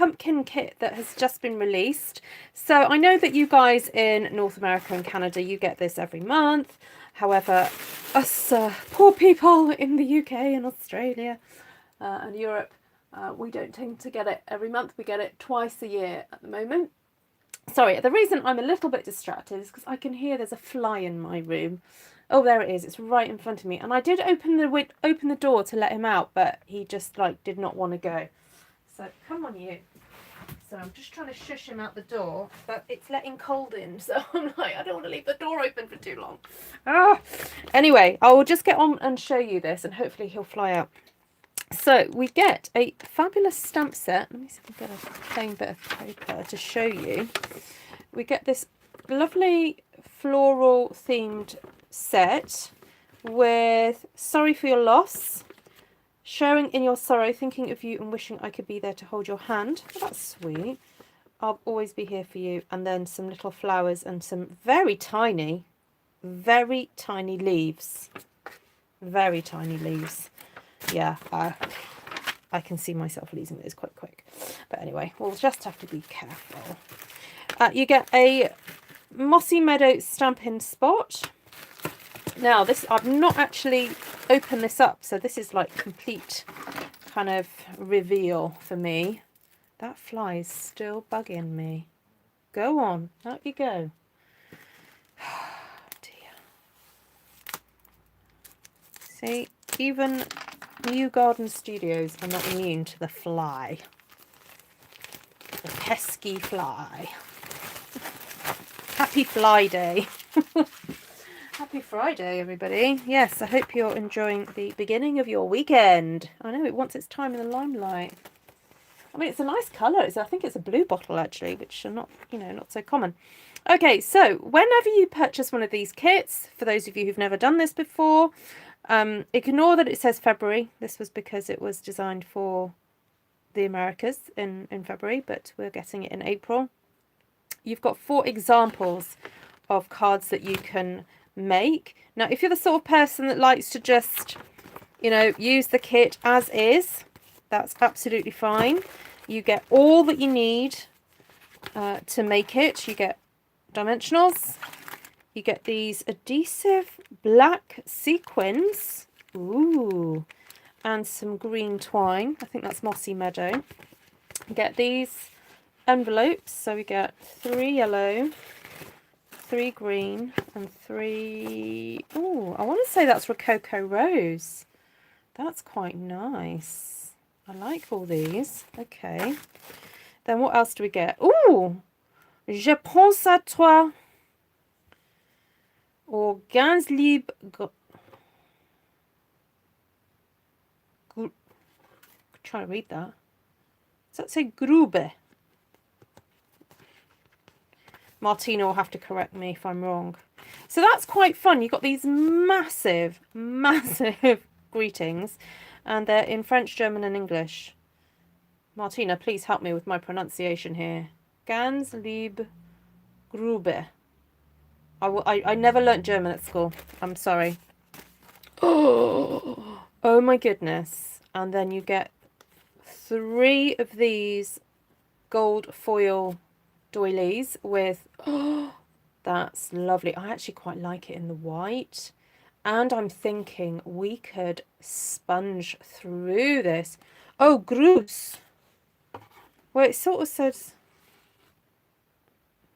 pumpkin kit that has just been released. So I know that you guys in North America and Canada, you get this every month. However, us poor people in the UK and Australia and Europe, we don't tend to get it every month. We get it twice a year at the moment. Sorry, the reason I'm a little bit distracted is because I can hear there's a fly in my room. Oh, there it is. It's right in front of me. And I did open the door to let him out, but he just like did not want to go. So come on, you. So I'm just trying to shush him out the door, but it's letting cold in. So I'm like, I don't want to leave the door open for too long. Anyway, I will just get on and show you this, and hopefully he'll fly out. So we get a fabulous stamp set. Let me see if I can get a plain bit of paper to show you. We get this lovely floral themed set with "Sorry for your loss," "Sharing in your sorrow, thinking of you and wishing I could be there to hold your hand." Oh, that's sweet. "I'll always be here for you." And then some little flowers and some very tiny leaves. Very tiny leaves. Yeah, I can see myself losing those quite quick. But anyway, we'll just have to be careful. You get a Mossy Meadow Stampin' Spot. Now, this, I've not actually opened this up, so this is like complete kind of reveal for me. That fly is still bugging me. Go on, out you go. Oh, dear. See, even New Garden Studios are not immune to the fly. The pesky fly. Happy Fly Day. Happy Friday, everybody. Yes, I hope you're enjoying the beginning of your weekend. I know it wants its time in the limelight. I mean, it's a nice colour. I think it's a blue bottle, actually, which are not, not so common. Okay, so whenever you purchase one of these kits, for those of you who've never done this before, ignore that it says February. This was because it was designed for the Americas in February, but we're getting it in April. You've got 4 examples of cards that you can make. Now, if you're the sort of person that likes to just, use the kit as is, that's absolutely fine. You get all that you need to make it. You get dimensionals. You get these adhesive black sequins. Ooh. And some green twine. I think that's Mossy Meadow. You get these envelopes. So we get 3 yellow, 3 green, and 3... Oh, I want to say that's Rococo Rose. That's quite nice. I like all these. Okay. Then what else do we get? Ooh! Je pense à toi. Or ganz lieb... Trying to read that. Does that say Grube? Martina will have to correct me if I'm wrong. So that's quite fun. You've got these massive, massive greetings. And they're in French, German and English. Martina, please help me with my pronunciation here. Ganz lieb Grube. I never learnt German at school. I'm sorry. Oh my goodness. And then you get 3 of these gold foil doilies with... Oh, that's lovely. I actually quite like it in the white. And I'm thinking we could sponge through this. Oh, Gruß. Well, it sort of says...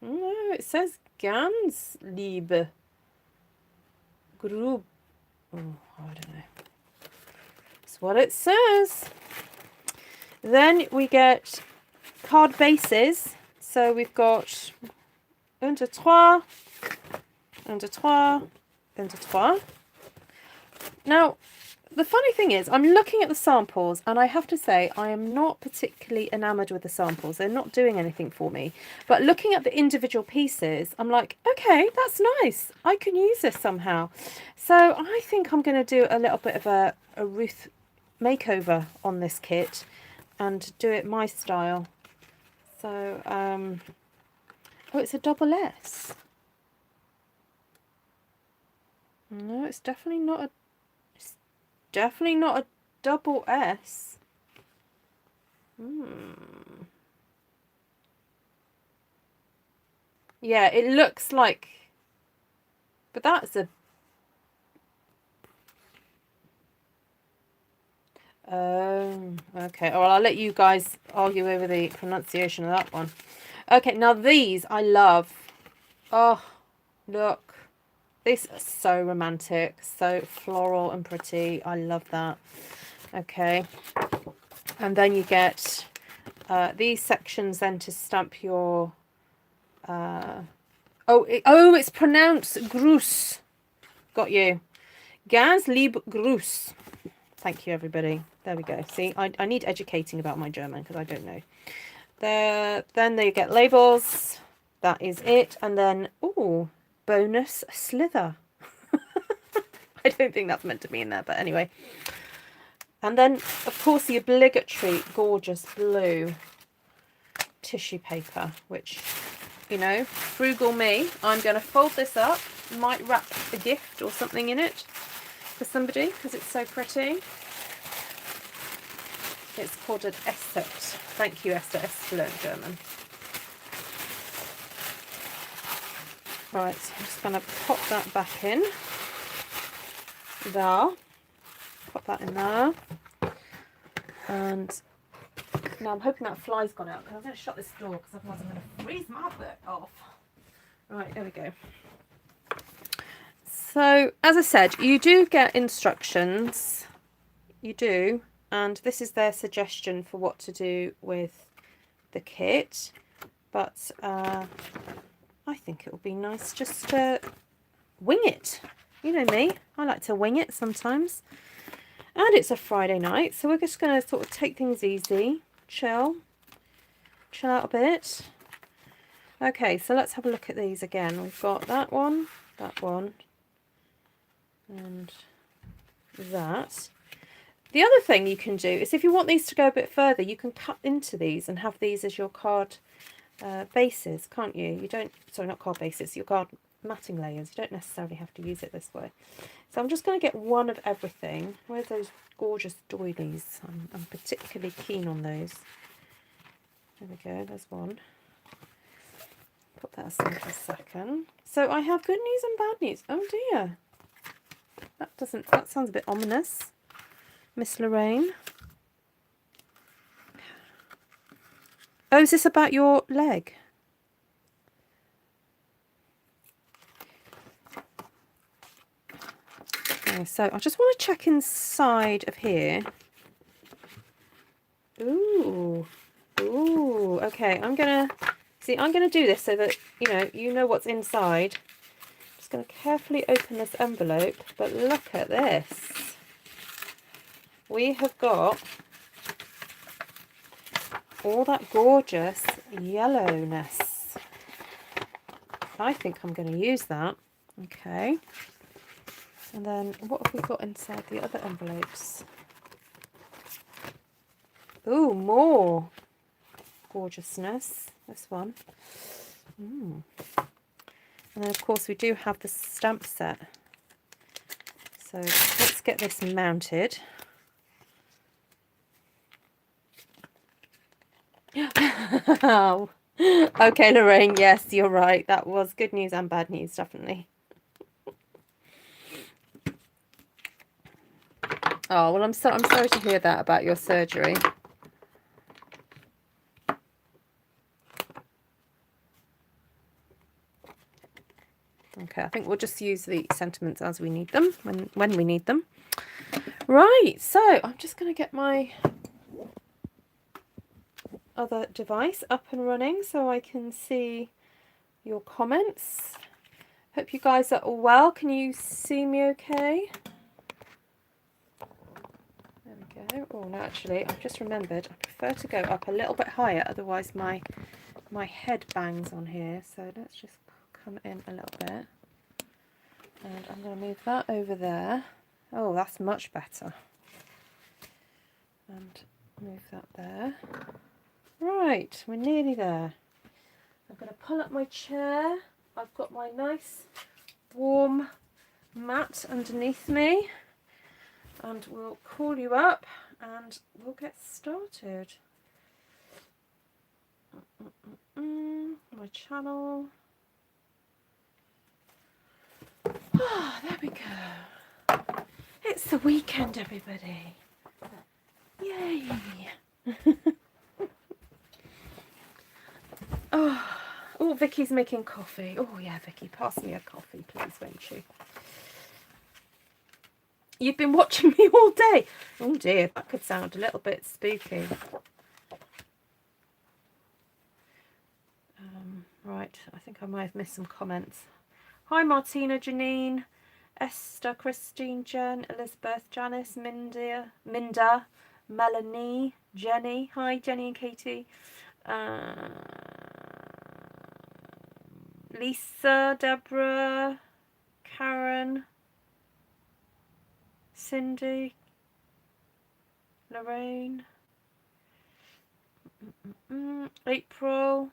No, it says ganz liebe. Grub. Oh, I don't know. That's what it says. Then we get card bases. So we've got 1, 2, 3, 1, 2, 3, 1, 2, 3. Now, the funny thing is, I'm looking at the samples and I have to say I am not particularly enamoured with the samples. They're not doing anything for me. But looking at the individual pieces, I'm like, okay, that's nice. I can use this somehow. So I think I'm going to do a little bit of a Ruth makeover on this kit and do it my style. So, oh, it's a double S. No, it's definitely not a... Definitely not a double S. Yeah, it looks like, but that's a, oh, okay. Well, I'll let you guys argue over the pronunciation of that one. Okay, now these I love. Oh, look. These are so romantic, so floral and pretty. I love that. Okay. And then you get these sections then to stamp your... it's pronounced Gruß. Got you. Ganz lieb Gruß. Thank you, everybody. There we go. See, I need educating about my German because I don't know. Then they get labels. That is it. And then, ooh, bonus slither. I don't think that's meant to be in there, but anyway. And then, of course, the obligatory gorgeous blue tissue paper, which, you know, frugal me. I'm going to fold this up. Might wrap a gift or something in it for somebody because it's so pretty. It's called an Esset. Thank you, Esther. Esther learned German. Right, so I'm just going to pop that back in. There. Pop that in there. And now I'm hoping that fly's gone out because I'm going to shut this door because otherwise I'm going to freeze my butt off. Right, there we go. So, as I said, you do get instructions. You do. And this is their suggestion for what to do with the kit. But I think it would be nice just to wing it. You know me, I like to wing it sometimes. And it's a Friday night, so we're just going to sort of take things easy, chill out a bit. Okay, so let's have a look at these again. We've got that one, and that. The other thing you can do is if you want these to go a bit further, you can cut into these and have these as your card bases, can't you? You don't, sorry, not card bases, your card matting layers. You don't necessarily have to use it this way. So I'm just going to get one of everything. Where's those gorgeous doilies? I'm particularly keen on those. There we go, there's one. Put that aside for a second. So I have good news and bad news. Oh dear. That sounds a bit ominous. Miss Lorraine. Oh, is this about your leg? Okay, so I just want to check inside of here. Ooh. Ooh. Okay, I'm gonna do this so that you know what's inside. Just gonna carefully open this envelope, but look at this. We have got all that gorgeous yellowness. I think I'm going to use that. Okay. And then what have we got inside the other envelopes? Ooh, more gorgeousness. This one. And then of course we do have the stamp set. So let's get this mounted. Oh. Okay, Lorraine, yes, you're right. That was good news and bad news, definitely. Oh, well, I'm sorry to hear that about your surgery. Okay, I think we'll just use the sentiments as we need them, when we need them. Right, so I'm just going to get my other device up and running so I can see your comments. Hope you guys are all well. Can you see me okay? There we go. Oh, no, actually, I've just remembered I prefer to go up a little bit higher, otherwise my head bangs on here. So let's just come in a little bit. And I'm going to move that over there. Oh, that's much better. And move that there. Right, we're nearly there. I'm going to pull up my chair. I've got my nice warm mat underneath me. And we'll call you up and we'll get started. My channel. Oh, there we go. It's the weekend, everybody. Yay. Oh, Vicky's making coffee. Oh, yeah, Vicky, pass me a coffee, please, won't you? You've been watching me all day. Oh, dear, that could sound a little bit spooky. Right, I think I might have missed some comments. Hi, Martina, Janine, Esther, Christine, Jen, Elizabeth, Janice, Minda, Melanie, Jenny. Hi, Jenny and Katie. Lisa, Deborah, Karen, Cindy, Lorraine, April,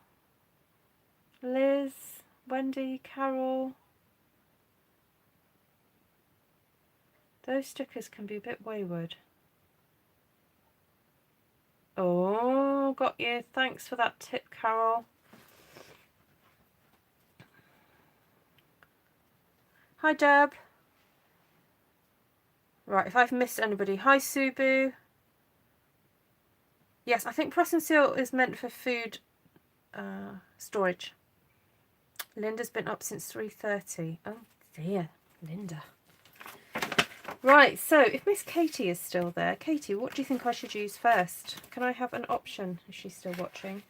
Liz, Wendy, Carol. Those stickers can be a bit wayward. Oh, got you. Thanks for that tip, Carol. Hi, Deb. Right, if I've missed anybody. Hi, Subu. Yes, I think press and seal is meant for food storage. Linda's been up since 3:30. Oh, dear, Linda. Right, so if Miss Katie is still there, Katie, what do you think I should use first? Can I have an option? Is she still watching?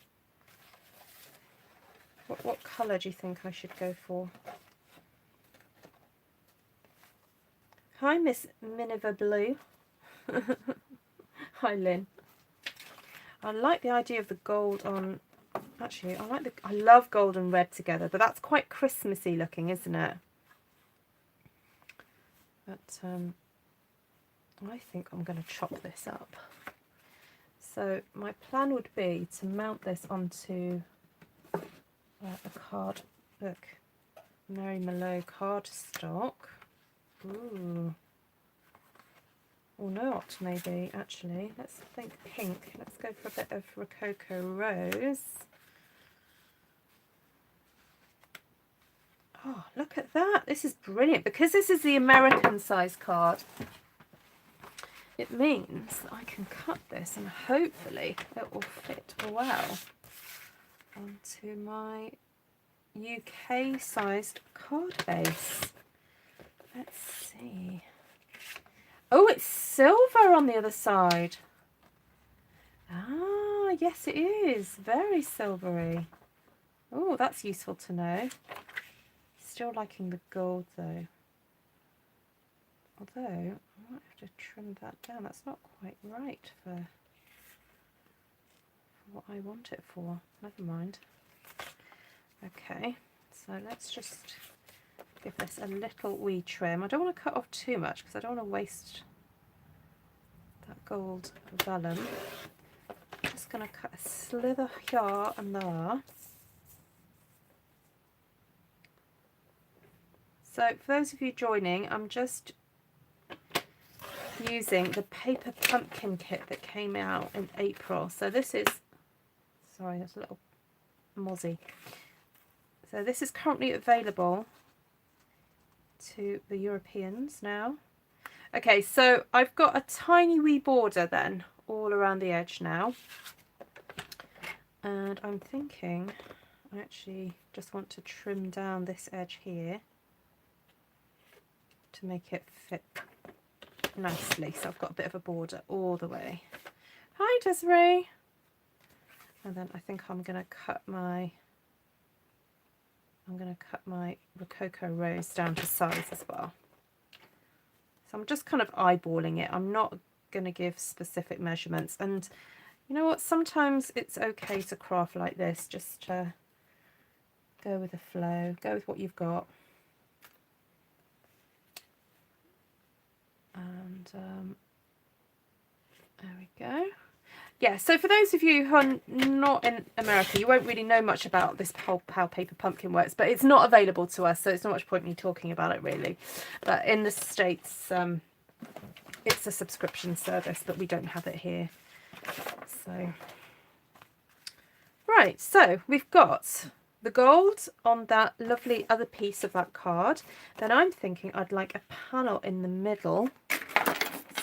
What colour do you think I should go for? Hi, Miss Miniver Blue. Hi, Lynn. I like the idea of the gold on. Actually, I love gold and red together, but that's quite Christmassy looking, isn't it? But I think I'm going to chop this up. So my plan would be to mount this onto a card book, Mary Mallow cardstock. Ooh. Or not, maybe, actually. Let's think pink. Let's go for a bit of Rococo Rose. Oh, look at that. This is brilliant. Because this is the American size card, it means that I can cut this and hopefully it will fit well onto my UK sized card base. Let's see. Oh, it's silver on the other side. Ah, yes it is. Very silvery. Oh, that's useful to know. Still liking the gold though. Although, I might have to trim that down. That's not quite right for what I want it for. Never mind. Okay, so let's just give this a little wee trim. I don't want to cut off too much because I don't want to waste that gold vellum. I'm just going to cut a slither here and there. So for those of you joining, I'm just using the paper pumpkin kit that came out in April. So this is, sorry, that's a little mozzie. So this is currently available to the Europeans now. Okay, so I've got a tiny wee border then all around the edge now, and I'm thinking I actually just want to trim down this edge here to make it fit nicely. So I've got a bit of a border all the way. Hi, Desiree. And then I think I'm going to cut my Rococo Rose down to size as well. So I'm just kind of eyeballing it. I'm not going to give specific measurements. And you know what? Sometimes it's okay to craft like this. Just go with the flow. Go with what you've got. And there we go. Yeah, so for those of you who are not in America, you won't really know much about this whole how paper pumpkin works, but it's not available to us, so it's not much point me talking about it really. But in the States, it's a subscription service, but we don't have it here. So, right, so we've got the gold on that lovely other piece of that card. Then I'm thinking I'd like a panel in the middle.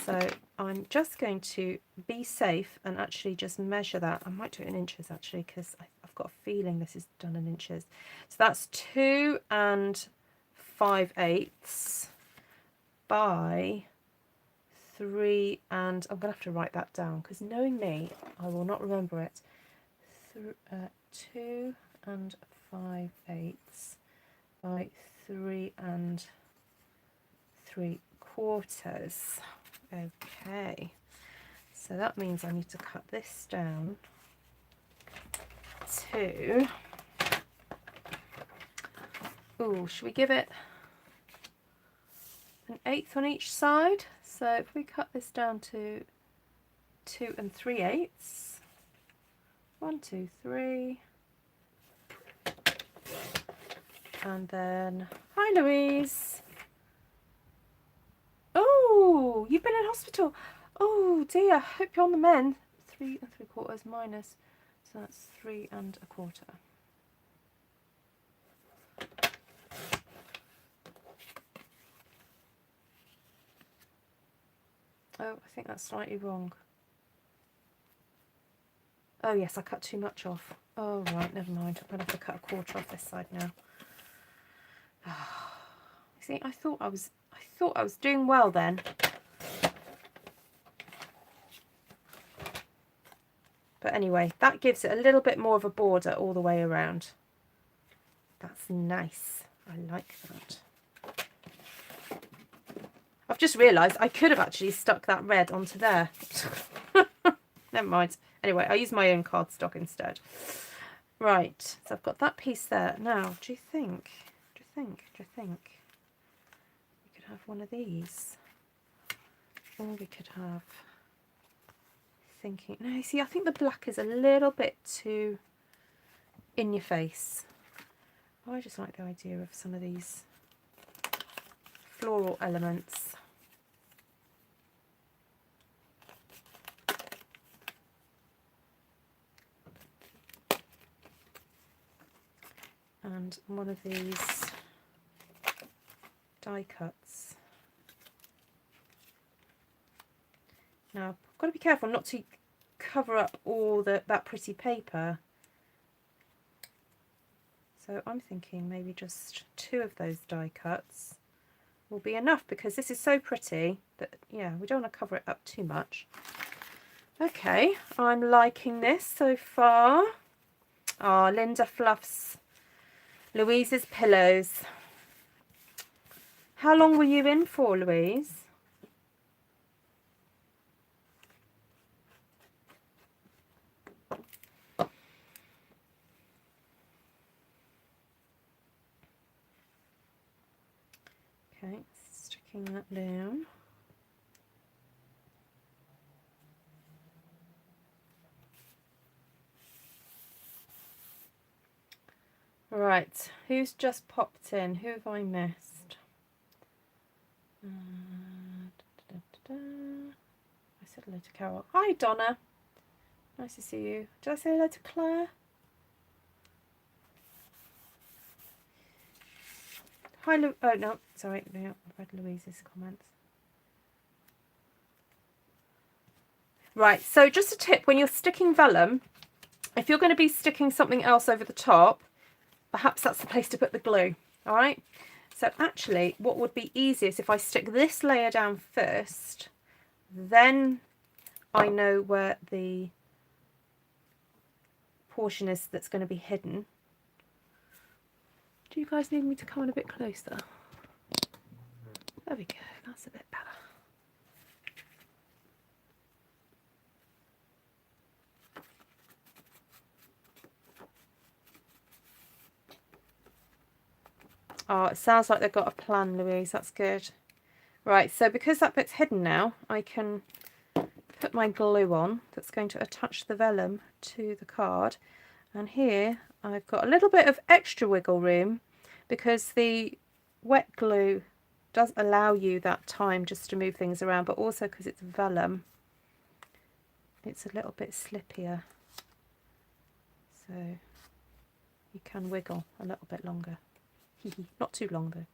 So I'm just going to be safe and actually just measure that. I might do it in inches actually, because I've got a feeling this is done in inches. So that's 2 5/8 by 3, and I'm going to have to write that down because knowing me, I will not remember it. 2 5/8 by 3 3/4. Okay, so that means I need to cut this down to, oh, should we give it an 1/8 on each side? So if we cut this down to 2 3/8, 1 2 3, and then hi Louise. Oh, you've been in hospital. Oh dear, hope you're on the mend. 3 3/4 minus, so that's 3 1/4. Oh, I think that's slightly wrong. Oh yes, I cut too much off. Oh right, never mind. I'm gonna have to cut a quarter off this side now. See, I thought I was doing well then. But anyway, that gives it a little bit more of a border all the way around. That's nice. I like that. I've just realised I could have actually stuck that red onto there. Never mind. Anyway, I use my own cardstock instead. Right, so I've got that piece there. Now, do you think we could have one of these? Or we could have, thinking, no, you see, I think the black is a little bit too in your face. I just like the idea of some of these floral elements. And one of these die cuts. Now, I've got to be careful not to cover up all that pretty paper. So I'm thinking maybe just 2 of those die cuts will be enough, because this is so pretty that, yeah, we don't want to cover it up too much. Okay, I'm liking this so far. Ah, Linda fluffs Louise's pillows. How long were you in for, Louise? Okay, sticking that down. Right, who's just popped in? Who have I missed? I said hello to Carol. Hi, Donna. Nice to see you. Did I say hello to Claire? Hi, oh no, sorry, no, I've read Louise's comments. Right, so just a tip, when you're sticking vellum, if you're going to be sticking something else over the top, perhaps that's the place to put the glue. All right, so actually what would be easiest if I stick this layer down first, then I know where the portion is that's going to be hidden. Do you guys need me to come in a bit closer? There we go, that's a bit better. Oh, it sounds like they've got a plan, Louise. That's good. Right, so because that bit's hidden now, I can put my glue on that's going to attach the vellum to the card. And here I've got a little bit of extra wiggle room because the wet glue does allow you that time just to move things around, but also because it's vellum, it's a little bit slippier. So You can wiggle a little bit longer. Not too long though.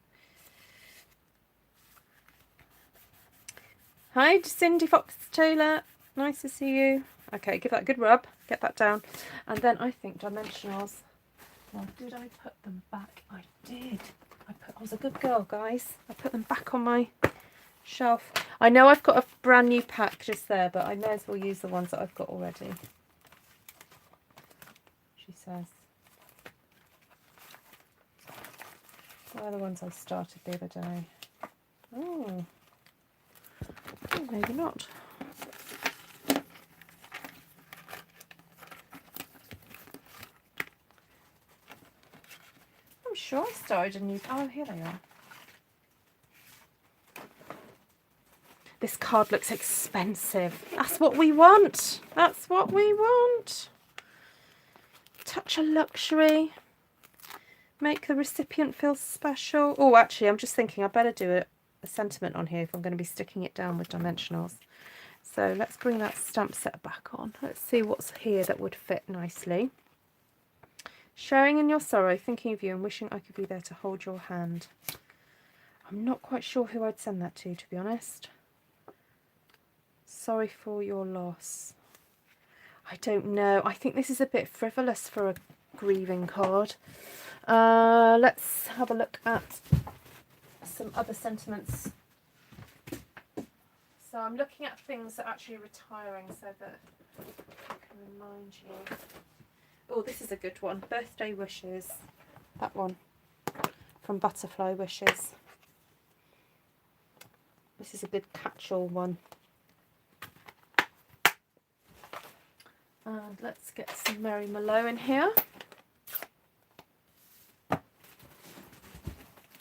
Hi, Cindy Fox Taylor. Nice to see you. Okay, give that a good rub. Get that down. And then I think dimensionals. Well, did I put them back? I did. I was a good girl, guys. I put them back on my shelf. I know I've got a brand new pack just there, but I may as well use the ones that I've got already. She says. Where are the ones I started the other day? Oh, maybe not. I'm sure I started a new... Oh, here they are. This card looks expensive. That's what we want. That's what we want. Touch of luxury. Make the recipient feel special. Oh, actually, I'm just thinking I better do a sentiment on here if I'm going to be sticking it down with dimensionals. So let's bring that stamp set back on. Let's see what's here that would fit nicely. Sharing in your sorrow, thinking of you and wishing I could be there to hold your hand. I'm not quite sure who I'd send that to be honest. Sorry for your loss. I don't know. I think this is a bit frivolous for a grieving card. Let's have a look at some other sentiments. So I'm looking at things that are actually retiring so that I can remind you. Oh, this is a good one. Birthday wishes. That one from Butterfly Wishes. This is a good catch-all one. And let's get some Mary Malone in here.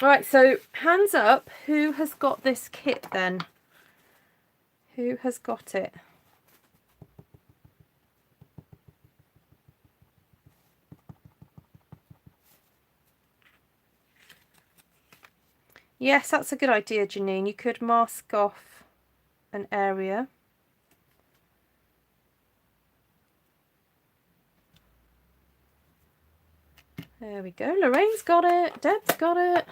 Alright, so hands up, who has got this kit then? Who has got it? Yes, that's a good idea, Janine. You could mask off an area. There we go. Lorraine's got it. Deb's got it.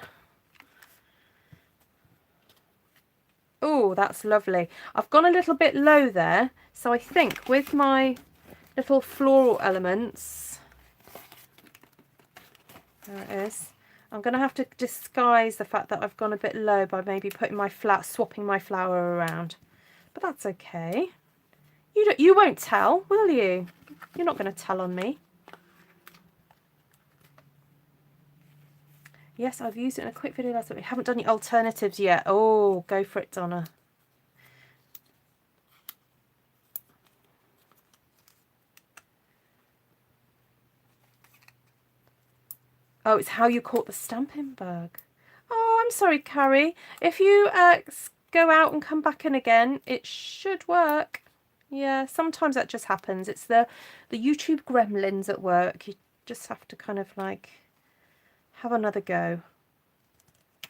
Oh, that's lovely. I've gone a little bit low there. So I think with my little floral elements, there it is, I'm going to have to disguise the fact that I've gone a bit low by maybe putting my swapping my flower around. But that's okay. You won't tell, will you? You're not going to tell on me. Yes, I've used it in a quick video last week. We haven't done any alternatives yet. Oh, go for it, Donna. Oh, it's how you caught the stamping bug. Oh, I'm sorry, Carrie. If you go out and come back in again, it should work. Yeah, sometimes that just happens. It's the YouTube gremlins at work. You just have to kind of like have another go.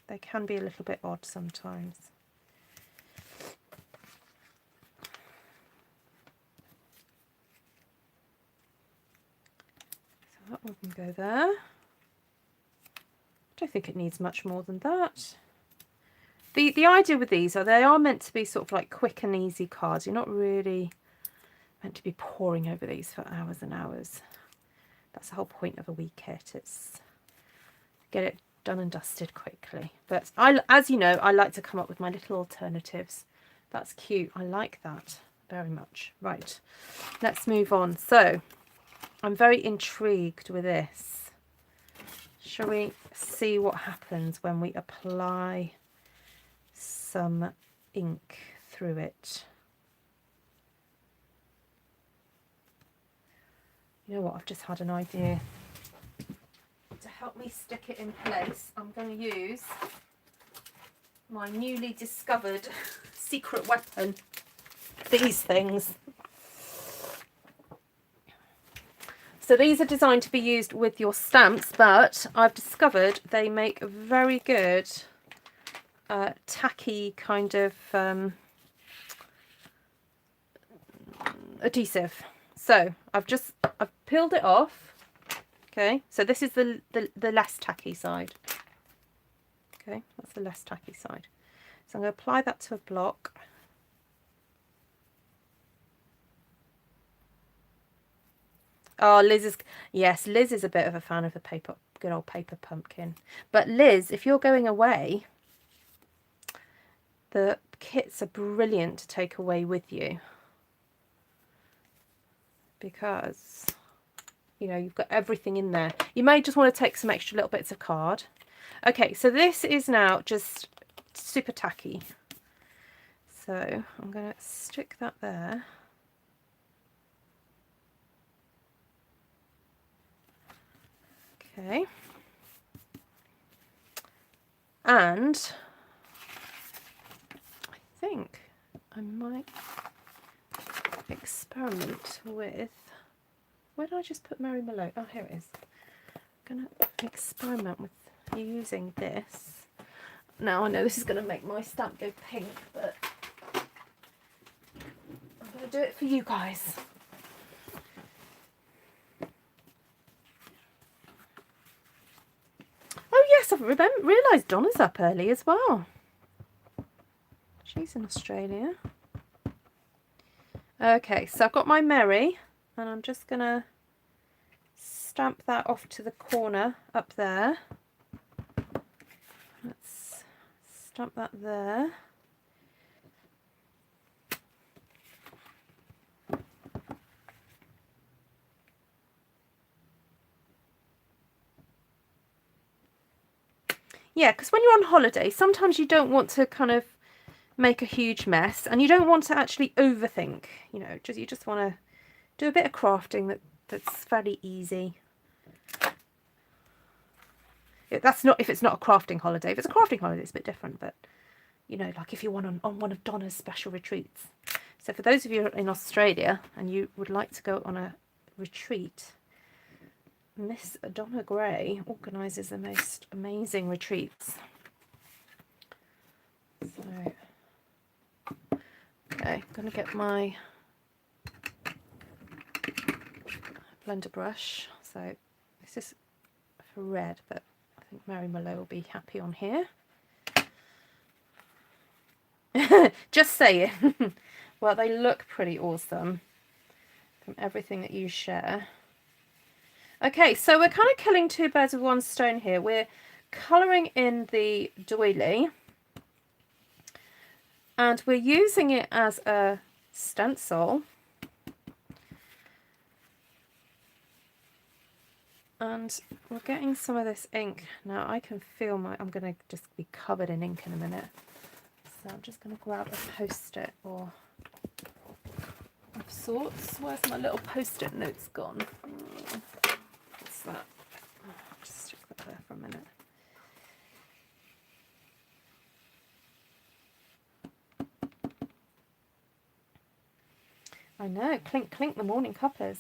They can be a little bit odd sometimes. So that one can go there. I don't think it needs much more than that. The idea with these are they are meant to be sort of like quick and easy cards. You're not really meant to be poring over these for hours and hours. That's the whole point of a wee kit. It's get it done and dusted quickly. But as you know, I like to come up with my little alternatives. That's cute. I like that very much. Right, let's move on. So I'm very intrigued with this. Shall we see what happens when we apply some ink through it? You know what, I've just had an idea. To help me stick it in place, I'm going to use my newly discovered secret weapon, these things. So these are designed to be used with your stamps, but I've discovered they make a very good tacky kind of adhesive. So I've peeled it off. Okay, so this is the less tacky side. Okay, that's the less tacky side. So I'm going to apply that to a block. Oh, Liz is, yes, Liz is a bit of a fan of the paper, good old paper pumpkin. But Liz, if you're going away, the kits are brilliant to take away with you. Because, you know, you've got everything in there. You may just want to take some extra little bits of card. Okay, so this is now just super tacky. So I'm going to stick that there. Okay. And I think I might experiment with, where did I just put Mary Malone? Oh, here it is. I'm going to experiment with using this. Now I know this is going to make my stamp go pink, but I'm going to do it for you guys. Oh yes, I've realised Donna's up early as well. She's in Australia. Okay, so I've got my Mary, and I'm just going to stamp that off to the corner up there. Let's stamp that there. Yeah, because when you're on holiday, sometimes you don't want to kind of make a huge mess, and you don't want to actually overthink, you know, you just want to do a bit of crafting that's fairly easy. That's not if it's not a crafting holiday. If it's a crafting holiday, it's a bit different, but you know, like if you want on one of Donna's special retreats. So for those of you in Australia and you would like to go on a retreat, Miss Donna Gray organises the most amazing retreats. So, okay, I'm going to get my blender brush. So this is for red, but I think Mary Malone will be happy on here. Just saying. Well, they look pretty awesome from everything that you share. Okay, so we're kind of killing two birds with one stone here. We're colouring in the doily, and we're using it as a stencil. And we're getting some of this ink. Now I can feel I'm going to just be covered in ink in a minute. So I'm just going to grab a post-it or of sorts. Where's my little post-it notes gone? What's that? I'll just stick that there for a minute. I know, clink clink the morning coppers.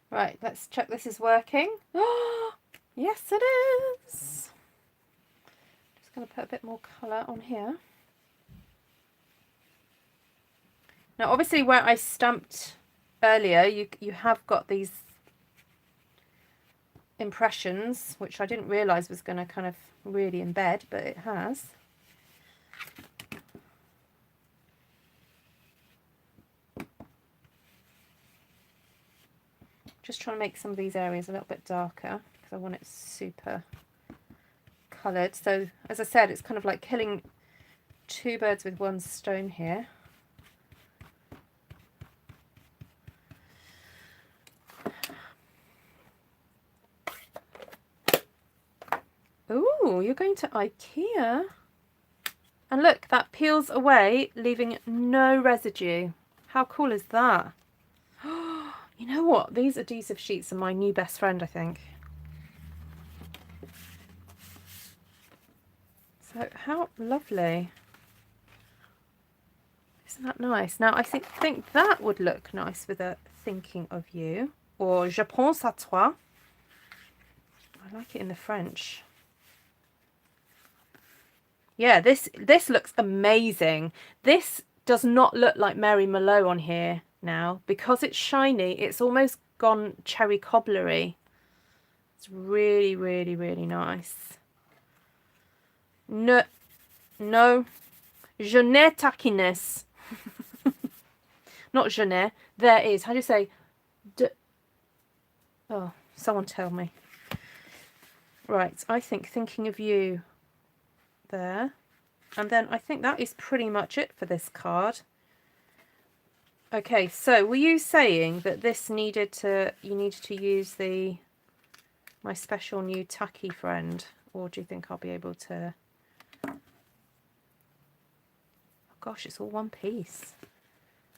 Right, let's check this is working. Oh, yes it is. Just going to put a bit more colour on here. Now obviously where I stamped earlier, you have got these impressions, which I didn't realise was going to kind of really embed, but it has. Just trying to make some of these areas a little bit darker because I want it super coloured. So as I said, it's kind of like killing two birds with one stone here. Ooh, you're going to IKEA. And look, that peels away, leaving no residue. How cool is that? You know what? These adhesive sheets are my new best friend, I think. So how lovely. Isn't that nice? Now I think that would look nice with a thinking of you. Or je pense à toi. I like it in the French. Yeah, this looks amazing. This does not look like Mary Malone on here now. Because it's shiny, it's almost gone cherry cobblery. It's really, really, really nice. No, no. Je n'ai taquiness. Not je n'ai. There is. How do you say? Oh, someone tell me. Right, I think thinking of you there. And then I think that is pretty much it for this card. Okay, so were you saying that this needed to, you needed to use the, my special new tacky friend? Or do you think I'll be able to? Oh gosh, it's all one piece.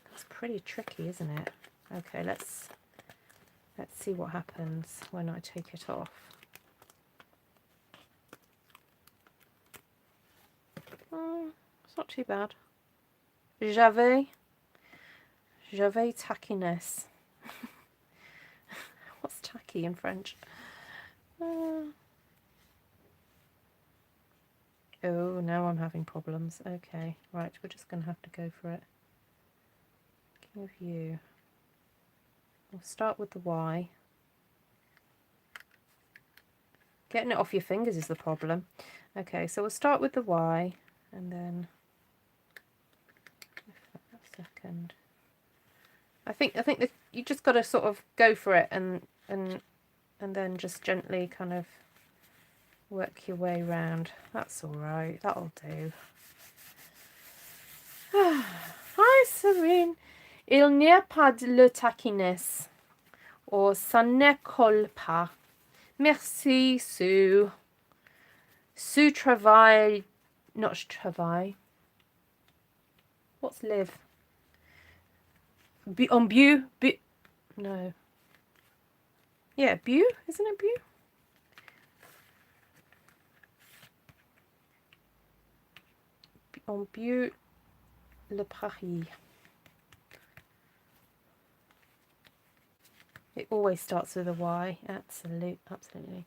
That's pretty tricky, isn't it? Okay, let's see what happens when I take it off. Oh, it's not too bad. J'avais tackiness. What's tacky in French? Oh, now I'm having problems. Okay, right, we're just going to have to go for it. King of you. We'll start with the Y. Getting it off your fingers is the problem. Okay, so we'll start with the Y, and then a second. I think that you just got to sort of go for it, and then just gently kind of work your way round. That's all right. That'll do. Hi, Serene. Il n'y a pas de le taquiness. Or ça ne colle pas. Merci, Sue. Sue travaille. Not travaille. What's live? En beau. No. Yeah, beau? Isn't it beau? En beau le Paris. It always starts with a Y. Absolutely.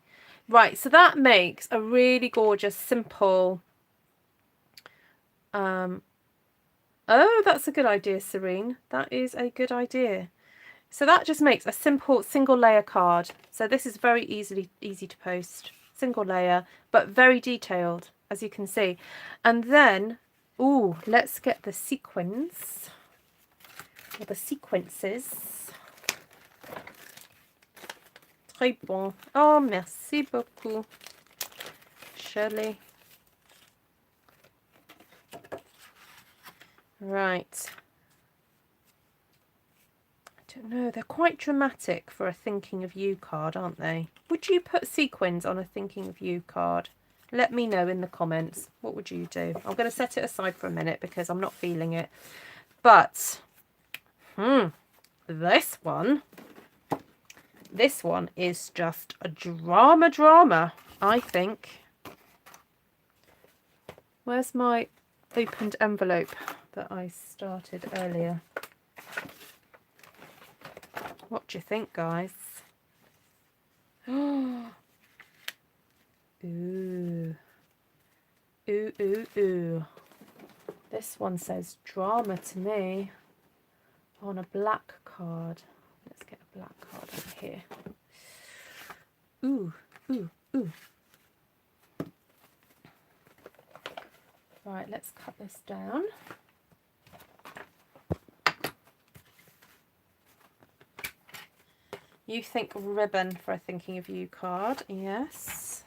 Right, so that makes a really gorgeous, simple... Oh, that's a good idea, Serene. That is a good idea. So that just makes a simple single layer card. So this is very easy to post. Single layer, but very detailed, as you can see. And then, ooh, let's get the sequins, or the sequences. Très bon. Oh, merci beaucoup, Shirley. Right. I don't know, they're quite dramatic for a thinking of you card, aren't they? Would you put sequins on a thinking of you card? Let me know in the comments. What would you do? I'm going to set it aside for a minute because I'm not feeling it. But, this one is just a drama, I think. Where's my opened envelope that I started earlier? What do you think, guys? Ooh. Ooh. This one says drama to me on a black card. Let's get a black card over here. Ooh. Right, let's cut this down. You think ribbon for a thinking of you card. Yes.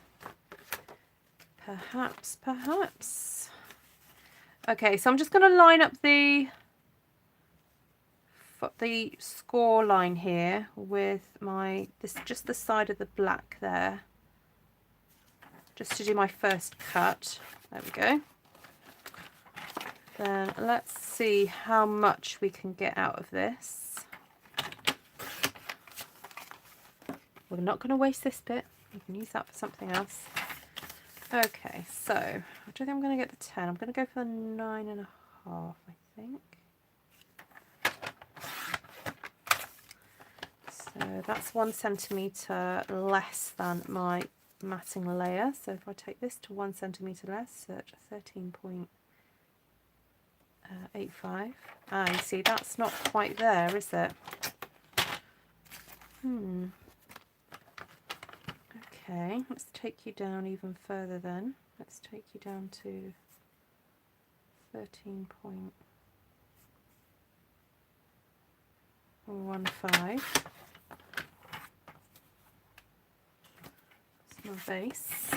Perhaps. Okay, so I'm just going to line up the score line here with just the side of the black there. Just to do my first cut. There we go. Then let's see how much we can get out of this. We're not going to waste this bit. We can use that for something else. Okay, so I don't think I'm going to get the 10. I'm going to go for the 9.5, I think. So that's 1 centimetre less than my matting layer. So if I take this to 1 centimetre less, search 13.85. Ah, you see, that's not quite there, is it? Okay, let's take you down even further then. Let's take you down to 13.15. That's my base.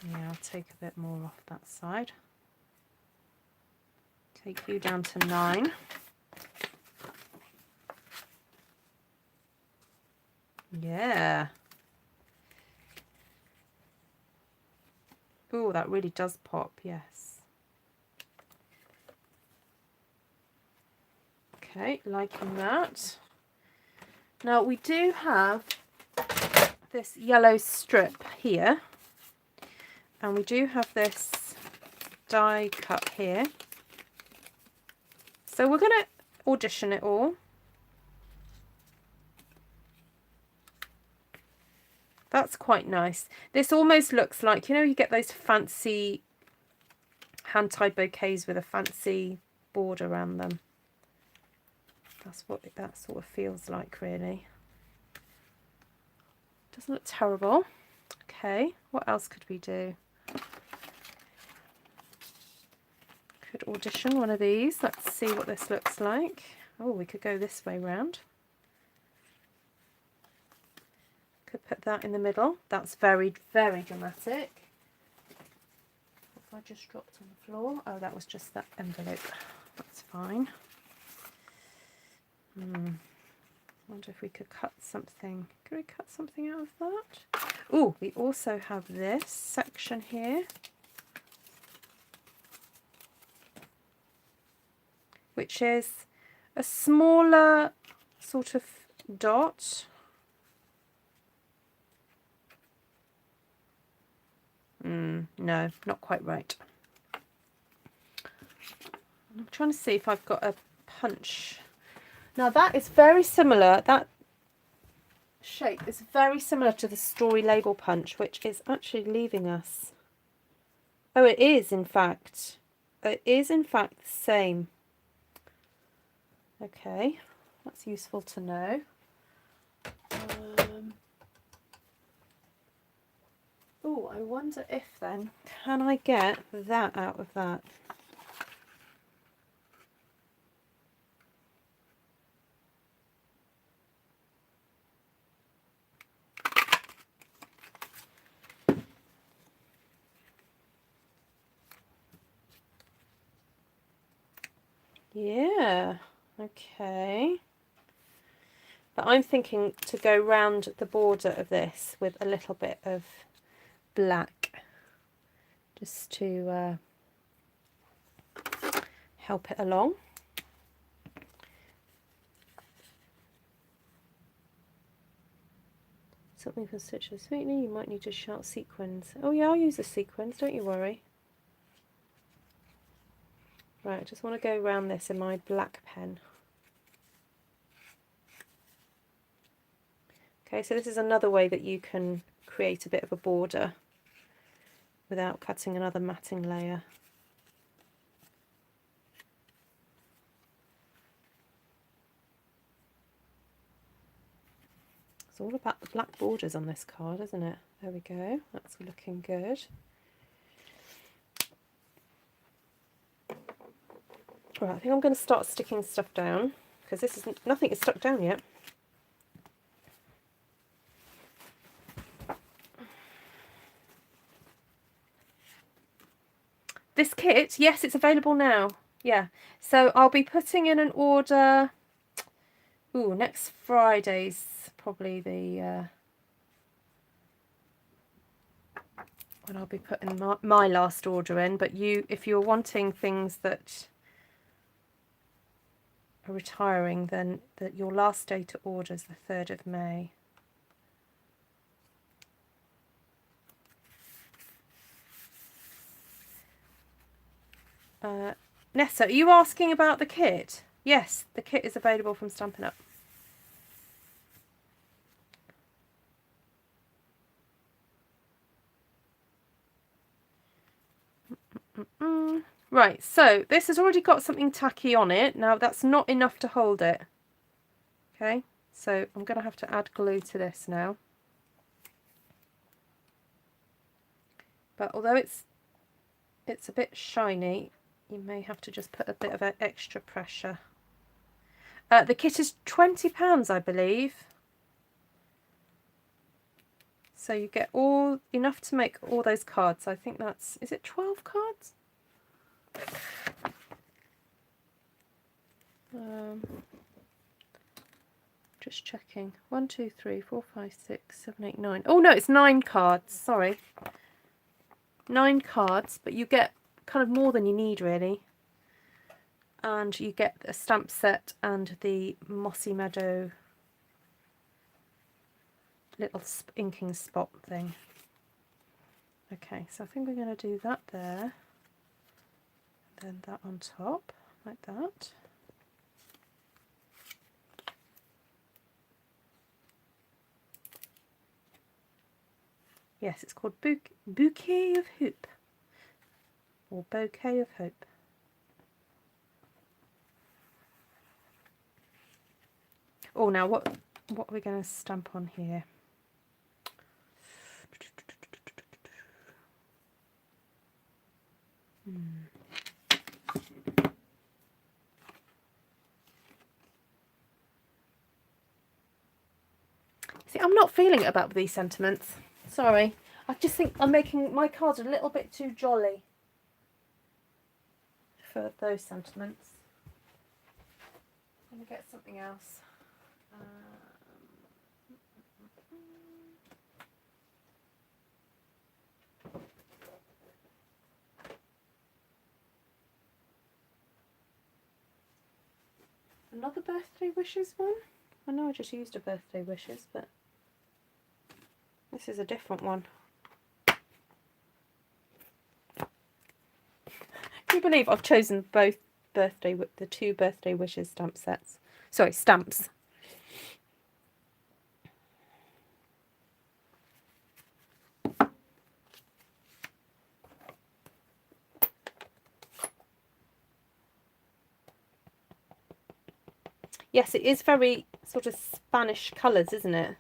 Yeah, I'll take a bit more off that side. Take you down to 9. Yeah. Oh, that really does pop, yes. Okay, liking that. Now we do have this yellow strip here, and we do have this die cut here. So we're going to audition it all. That's quite nice. This almost looks like, you know, you get those fancy hand-tied bouquets with a fancy border around them. That's what that sort of feels like, really. Doesn't look terrible. Okay, what else could we do? Could audition one of these. Let's see what this looks like. Oh, we could go this way round. Could put that in the middle. That's very, very dramatic. If I just dropped on the floor. Oh, that was just that envelope. That's fine. Wonder if we could cut something. Could we cut something out of that? Oh, we also have this section here, which is a smaller sort of dot. No, not quite right. I'm trying to see if I've got a punch. Now that is very similar, that shape is very similar to the story label punch, which is actually leaving us. Oh, it is in fact. It is in fact the same. Okay, that's useful to know. Oh, I wonder if then, can I get that out of that? Yeah, okay. But I'm thinking to go round the border of this with a little bit of black, just to help it along. Something for stitches sweetening, you might need to shout sequins. Oh yeah, I'll use the sequins, don't you worry. Right, I just want to go around this in my black pen. Okay, so this is another way that you can create a bit of a border without cutting another matting layer. It's all about the black borders on this card, isn't it? There we go, that's looking good. Right, I think I'm going to start sticking stuff down, because this isn't, nothing is stuck down yet. This kit, yes, it's available now. Yeah, so I'll be putting in an order. Ooh, next Friday's probably the when I'll be putting my last order in. But you, if you're wanting things that are retiring, then your last day to order is the 3rd of May. Nessa, are you asking about the kit? Yes, the kit is available from Stampin' Up. Right, so this has already got something tacky on it. Now that's not enough to hold it. Okay, so I'm going to have to add glue to this now. But although it's a bit shiny, you may have to just put a bit of extra pressure. The kit is £20, I believe. So you get enough to make all those cards. I think that's, is it 12 cards? Just checking. 1, 2, 3, 4, 5, 6, 7, 8, 9. Oh no, it's 9 cards. Sorry. 9 cards, but you get kind of more than you need really. And you get a stamp set and the Mossy Meadow little inking spot thing. Okay, so I think we're going to do that there. Then that on top, like that. Yes, it's called Bouquet of Hope. Or Bouquet of Hope. Oh, now what are we going to stamp on here? See, I'm not feeling it about these sentiments. Sorry. I just think I'm making my cards a little bit too jolly for those sentiments. I'm going to get something else. Another birthday wishes one? I know I just used a birthday wishes, but this is a different one. Can you believe I've chosen both the 2 birthday wishes stamp sets? Sorry, stamps. Yes, it is very sort of Spanish colours, isn't it?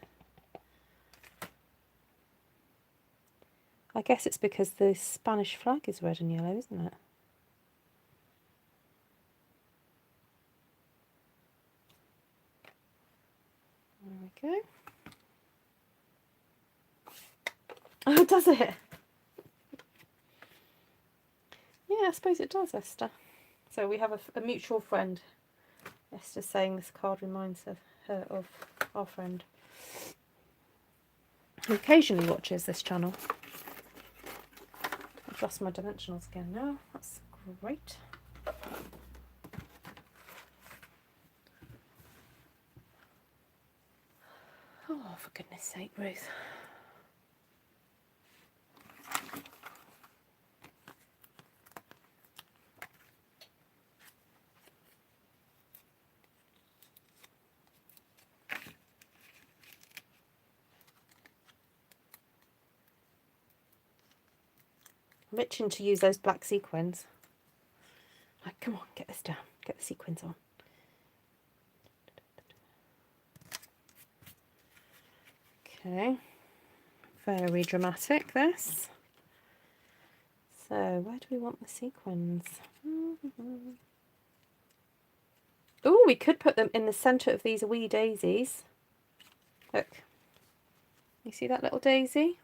I guess it's because the Spanish flag is red and yellow, isn't it? There we go. Oh, does it? Yeah, I suppose it does, Esther. So we have a mutual friend. Esther's saying this card reminds her of our friend who occasionally watches this channel. I've lost my dimensionals again now. That's great. Oh, for goodness sake, Ruth. I'm itching to use those black sequins. Like, come on, get this down. Get the sequins on. Okay. Very dramatic, this. So, where do we want the sequins? Oh, we could put them in the centre of these wee daisies. Look. You see that little daisy?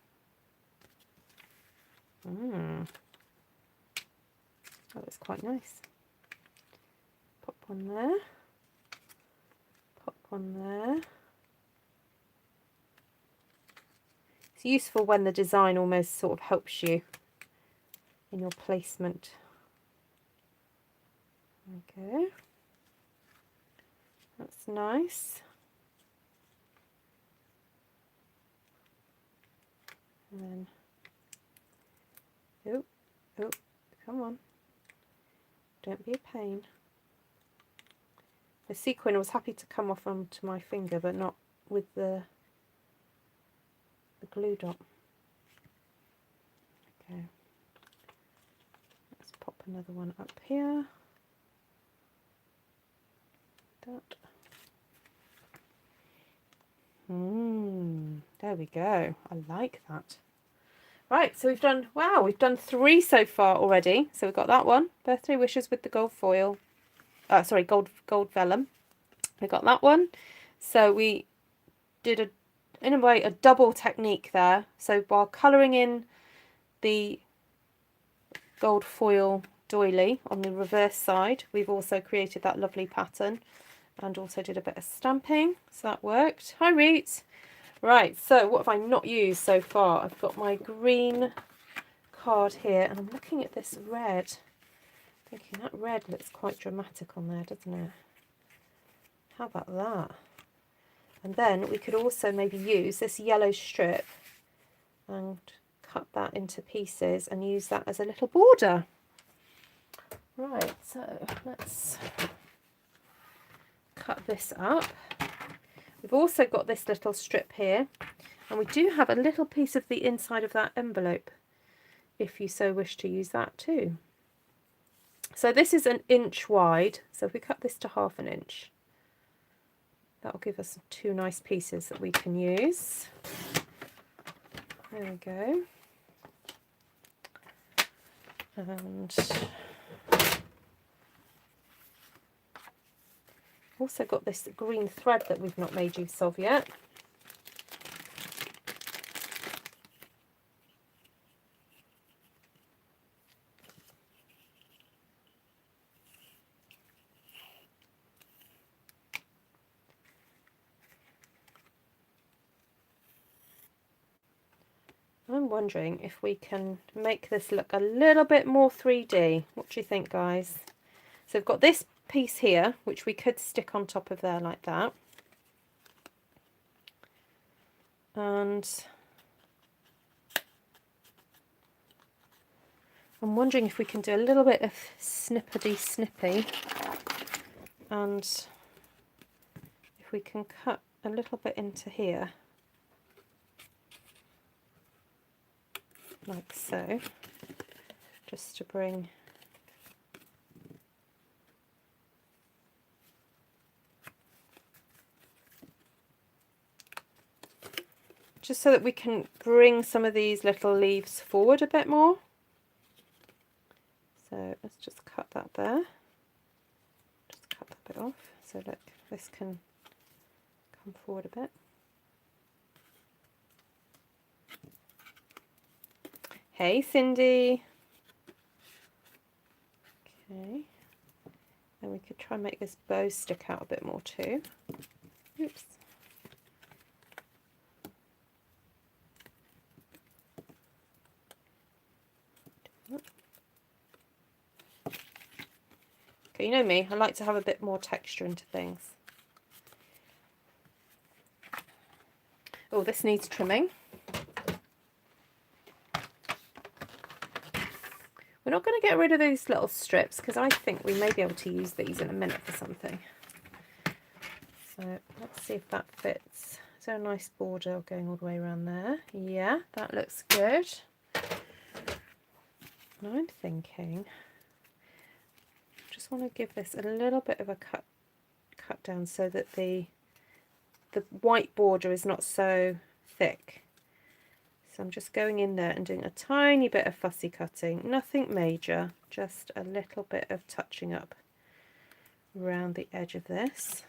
That looks quite nice. Pop one there. Pop one there. It's useful when the design almost sort of helps you in your placement. Okay. That's nice. And then, oh, come on. Don't be a pain. The sequin was happy to come off onto my finger, but not with the glue dot. Okay. Let's another one up here. That. There we go. I like that. Right, so we've done, wow, we've done 3 so far already. So we've got that one, birthday wishes with the gold foil. Sorry, gold vellum. We got that one. So we did in a way a double technique there. So while colouring in the gold foil doily on the reverse side, we've also created that lovely pattern and also did a bit of stamping, so that worked. Hi Reet. Right, so what have I not used so far? I've got my green card here and I'm looking at this red, thinking that red looks quite dramatic on there, doesn't it? How about that? And then we could also maybe use this yellow strip and cut that into pieces and use that as a little border. Right, so let's cut this up. We've also got this little strip here, and we do have a little piece of the inside of that envelope if you so wish to use that too. So this is 1 inch wide, so if we cut this to 1/2 inch, that'll give us 2 nice pieces that we can use. There we go. And also got this green thread that we've not made use of yet. I'm wondering if we can make this look a little bit more 3D. What do you think, guys? So we've got this piece here, which we could stick on top of there like that. And I'm wondering if we can do a little bit of snippy and if we can cut a little bit into here like so, just to bring just so that we can bring some of these little leaves forward a bit more. So let's just cut that there. Just cut that bit off. So look, this can come forward a bit. Hey Cindy. Okay. And we could try and make this bow stick out a bit more too. Oops. Okay, you know me, I like to have a bit more texture into things. Oh, this needs trimming. We're not going to get rid of these little strips because I think we may be able to use these in a minute for something. So let's see if that fits. Is there a nice border going all the way around there? Yeah, that looks good. And I'm thinking, just want to give this a little bit of a cut down so that the white border is not so thick. So I'm just going in there and doing a tiny bit of fussy cutting, nothing major, just a little bit of touching up around the edge of this.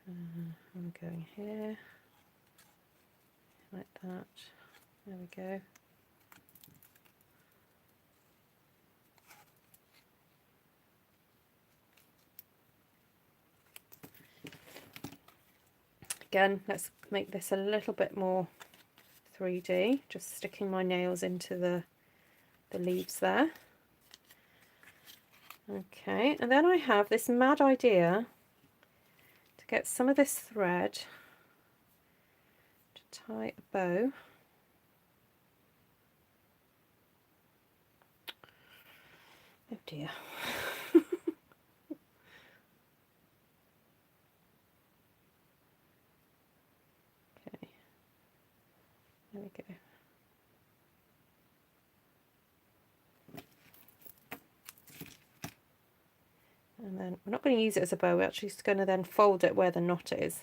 I'm going here, like that. There we go. Again, let's make this a little bit more 3D, just sticking my nails into the leaves there. Okay, and then I have this mad idea to get some of this thread to tie a bow. Oh dear. There we go. And then we're not going to use it as a bow, we're actually just going to then fold it where the knot is.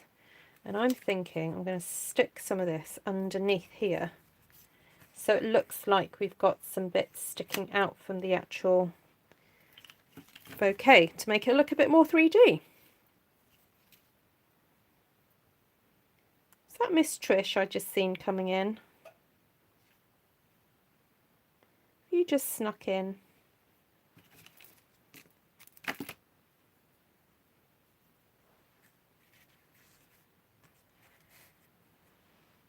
And I'm thinking I'm going to stick some of this underneath here, so it looks like we've got some bits sticking out from the actual bouquet to make it look a bit more 3D. Is that Miss Trish I just seen coming in? You just snuck in.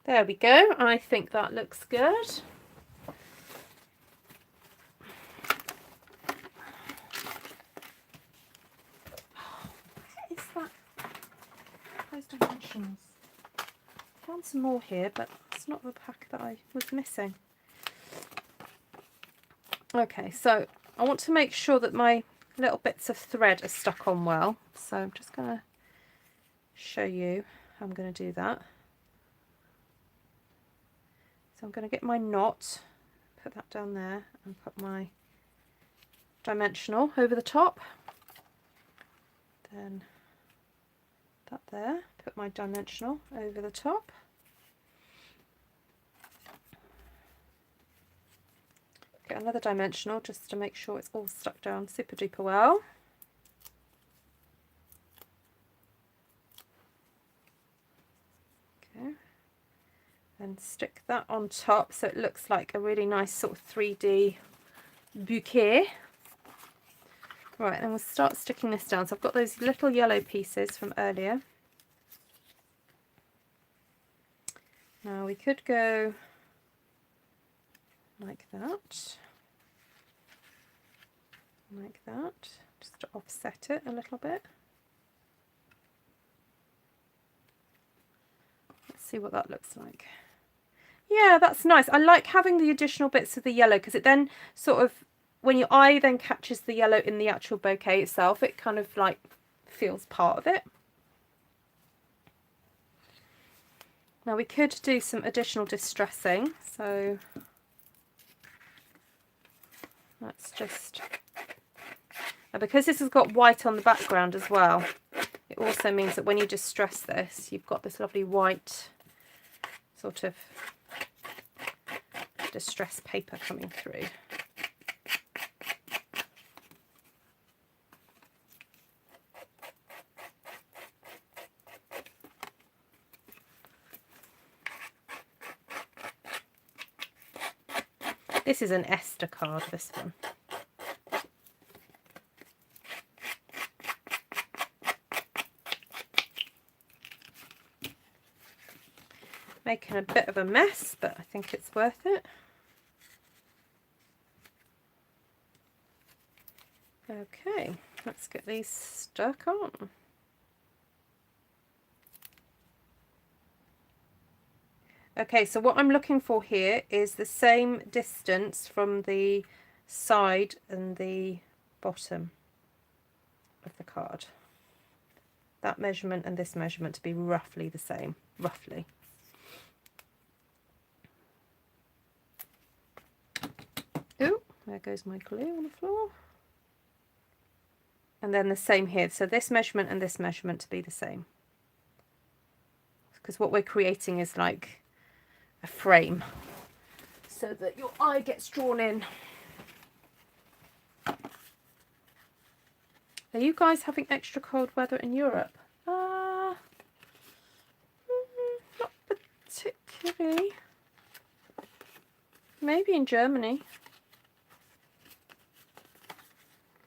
There we go. I think that looks good. What is that? Those dimensions. Found some more here, but it's not the pack that I was missing. Okay, so I want to make sure that my little bits of thread are stuck on well. So I'm just going to show you how I'm going to do that. So I'm going to get my knot, put that down there, and put my dimensional over the top. Then that there, put my dimensional over the top. Get another dimensional just to make sure it's all stuck down super duper well. Okay. And stick that on top so it looks like a really nice sort of 3D bouquet. Right, and we'll start sticking this down. So I've got those little yellow pieces from earlier. Now we could go like that, just to offset it a little bit. Let's see what that looks like. Yeah, that's nice. I like having the additional bits of the yellow because it then sort of, when your eye then catches the yellow in the actual bouquet itself, it kind of like feels part of it. Now we could do some additional distressing, so let's just, because this has got white on the background as well, it also means that when you distress this, you've got this lovely white sort of distress paper coming through. This is an Esther card, this one. Making a bit of a mess, but I think it's worth it. Okay, let's get these stuck on. Okay, so what I'm looking for here is the same distance from the side and the bottom of the card. That measurement and this measurement to be roughly the same, roughly. Ooh, there goes my glue on the floor. And then the same here, so this measurement and this measurement to be the same. Because what we're creating is like a frame so that your eye gets drawn in. Are you guys having extra cold weather in Europe? Not particularly. Maybe in Germany.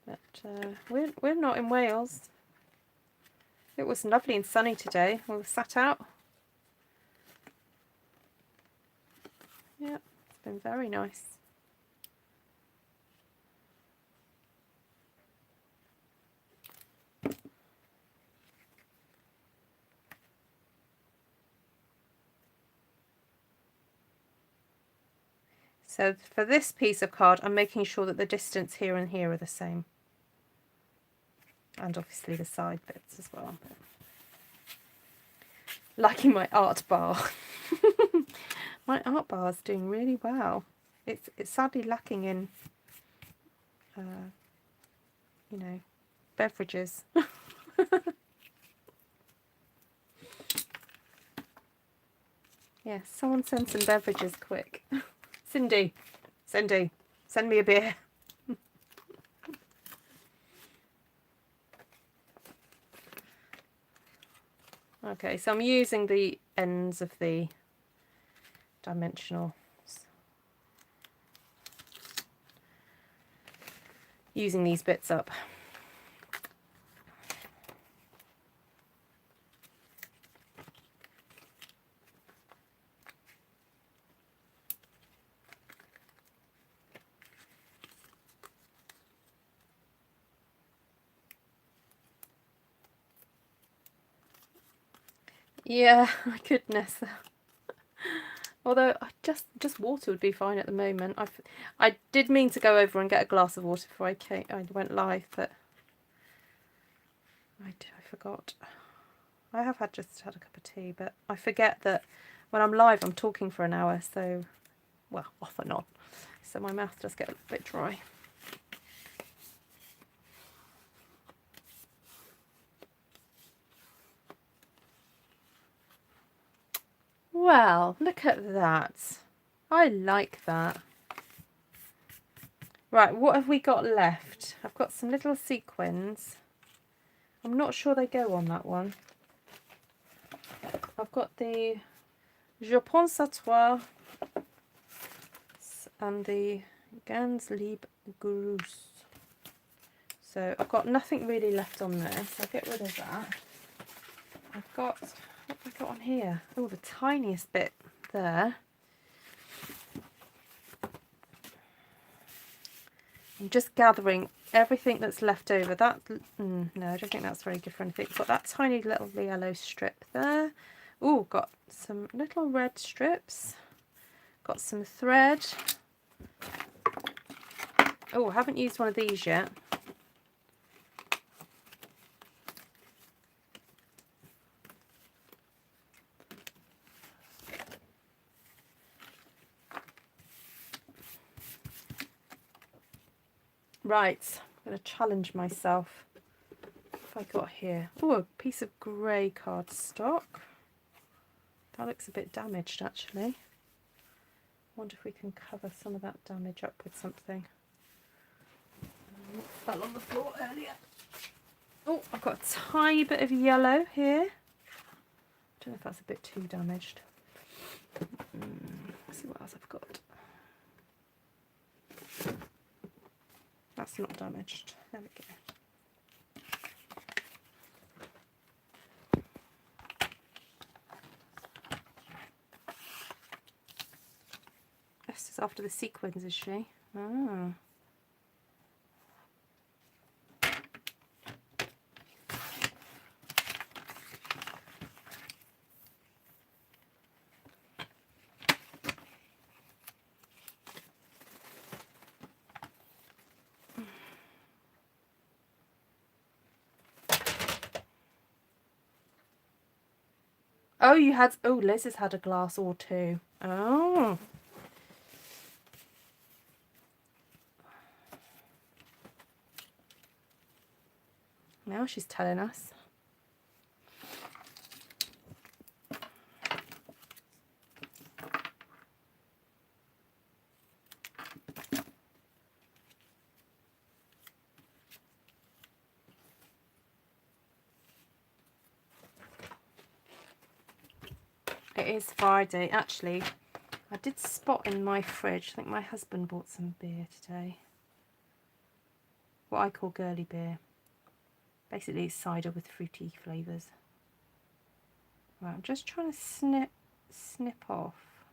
But we're not in Wales. It was lovely and sunny today. We were sat out. Yeah, it's been very nice. So for this piece of card, I'm making sure that the distance here and here are the same. And obviously the side bits as well. But liking my art bar. My art bar is doing really well. It's sadly lacking in, you know, beverages. Yeah, someone send some beverages quick. Cindy, send me a beer. Okay, so I'm using the ends of the dimensional, using these bits up. Yeah, my goodness. Although just water would be fine at the moment. I did mean to go over and get a glass of water before I went live, but I forgot. I have just had a cup of tea, but I forget that when I'm live I'm talking for an hour, so, well, off and on. So my mouth does get a bit dry. Well, look at that. I like that. Right, what have we got left? I've got some little sequins. I'm not sure they go on that one. I've got the Je pense à toi and the Gans Lieb Gruß. So I've got nothing really left on this. I'll get rid of that. I've got, what have I got on here? Oh, the tiniest bit there. I'm just gathering everything that's left over. That no, I don't think that's very good for anything. Got that tiny little yellow strip there. Oh, got some little red strips. Got some thread. Oh, I haven't used one of these yet. Right, I'm going to challenge myself. What have I got here? Oh, a piece of grey cardstock. That looks a bit damaged, actually. I wonder if we can cover some of that damage up with something. What fell on the floor earlier? Oh, I've got a tiny bit of yellow here. I don't know if that's a bit too damaged. Let's see what else I've got. That's not damaged. There we go. Esther's after the sequins, is she? Ah. Oh, you had... Oh, Liz has had a glass or two. Oh. Now she's telling us. It is Friday. Actually, I did spot in my fridge, I think my husband bought some beer today. What I call girly beer. Basically it's cider with fruity flavours. Right, I'm just trying to snip off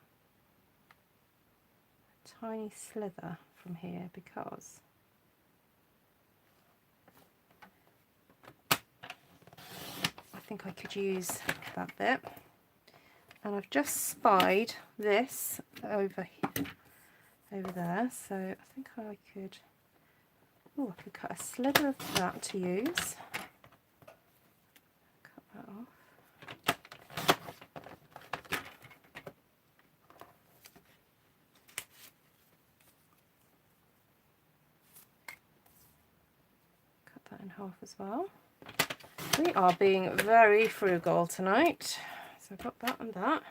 a tiny slither from here because I think I could use that bit. And I've just spied this over there, so I think I could, oh, I could cut a slither of that to use. Cut that off. Cut that in in half as well. We are being very frugal tonight. So I've got that and that.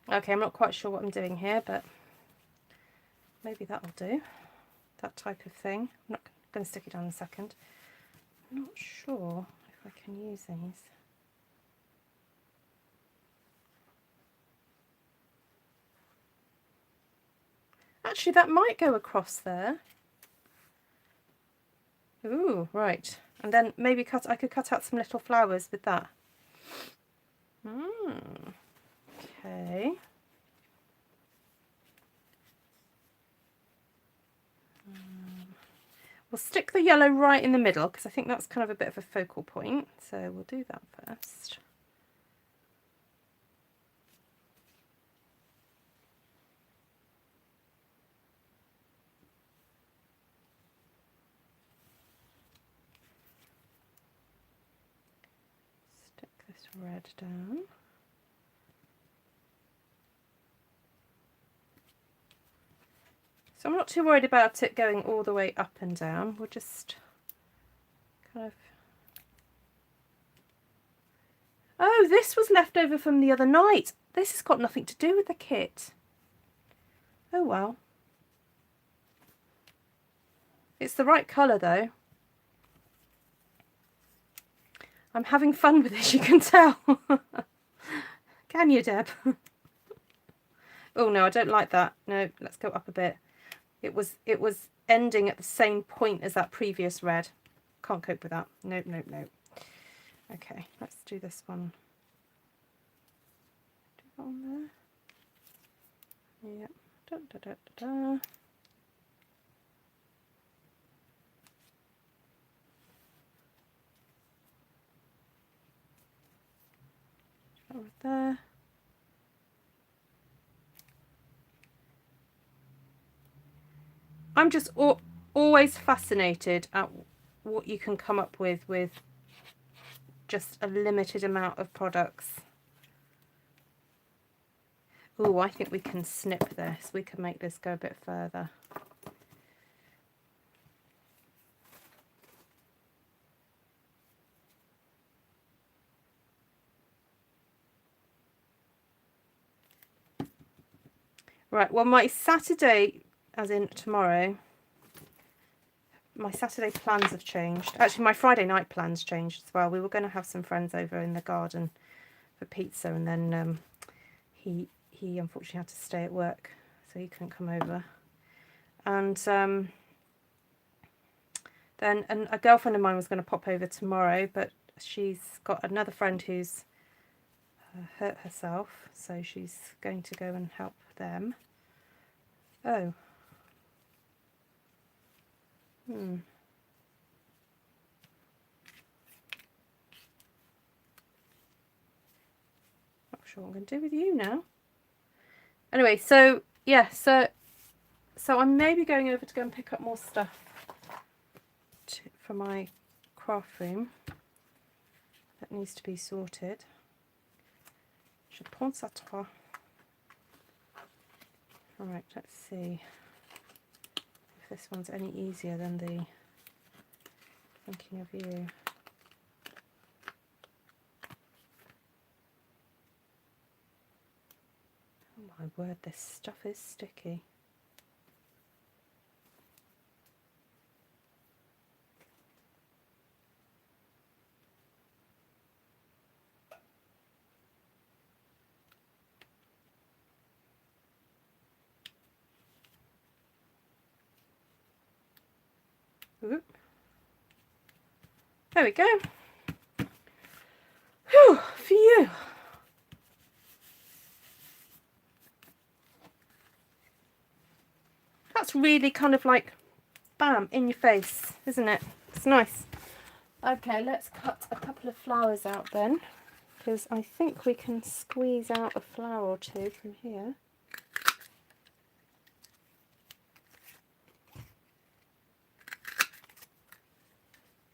Okay, I'm not quite sure what I'm doing here, but maybe that'll do. That type of thing. I'm not going to stick it down in a second. I'm not sure if I can use these. Actually, that might go across there. Ooh, right. And then maybe I could cut out some little flowers with that. Okay. We'll stick the yellow right in the middle because I think that's kind of a bit of a focal point. So we'll do that first. Stick this red down. So I'm not too worried about it going all the way up and down. We'll just kind of... Oh, this was left over from the other night. This has got nothing to do with the kit. Oh well. It's the right colour though. I'm having fun with this, you can tell. Can you, Deb? Oh no, I don't like that. No, let's go up a bit. It was ending at the same point as that previous red. Can't cope with that. Nope, nope, nope. Okay, let's do this one. Do that one there. Yep. Da, da, da, da, da. That right there. I'm just always fascinated at what you can come up with just a limited amount of products. Oh, I think we can snip this. We can make this go a bit further. Right, well my Saturday, as in tomorrow, my Saturday plans have changed. Actually, my Friday night plans changed as well. We were going to have some friends over in the garden for pizza, and then he unfortunately had to stay at work, so he couldn't come over. And then a girlfriend of mine was going to pop over tomorrow, but she's got another friend who's hurt herself, so she's going to go and help them. Oh. Not sure what I'm going to do with you now. Anyway, so yeah, so I'm maybe going over to go and pick up more stuff for my craft room that needs to be sorted. Je pense à toi. Alright, let's see if this one's any easier than the thinking of you. Oh my word, this stuff is sticky. Oop. There we go. Whew, phew. That's really kind of like, bam, in your face, isn't it? It's nice. Okay, let's cut a couple of flowers out then, because I think we can squeeze out a flower or two from here.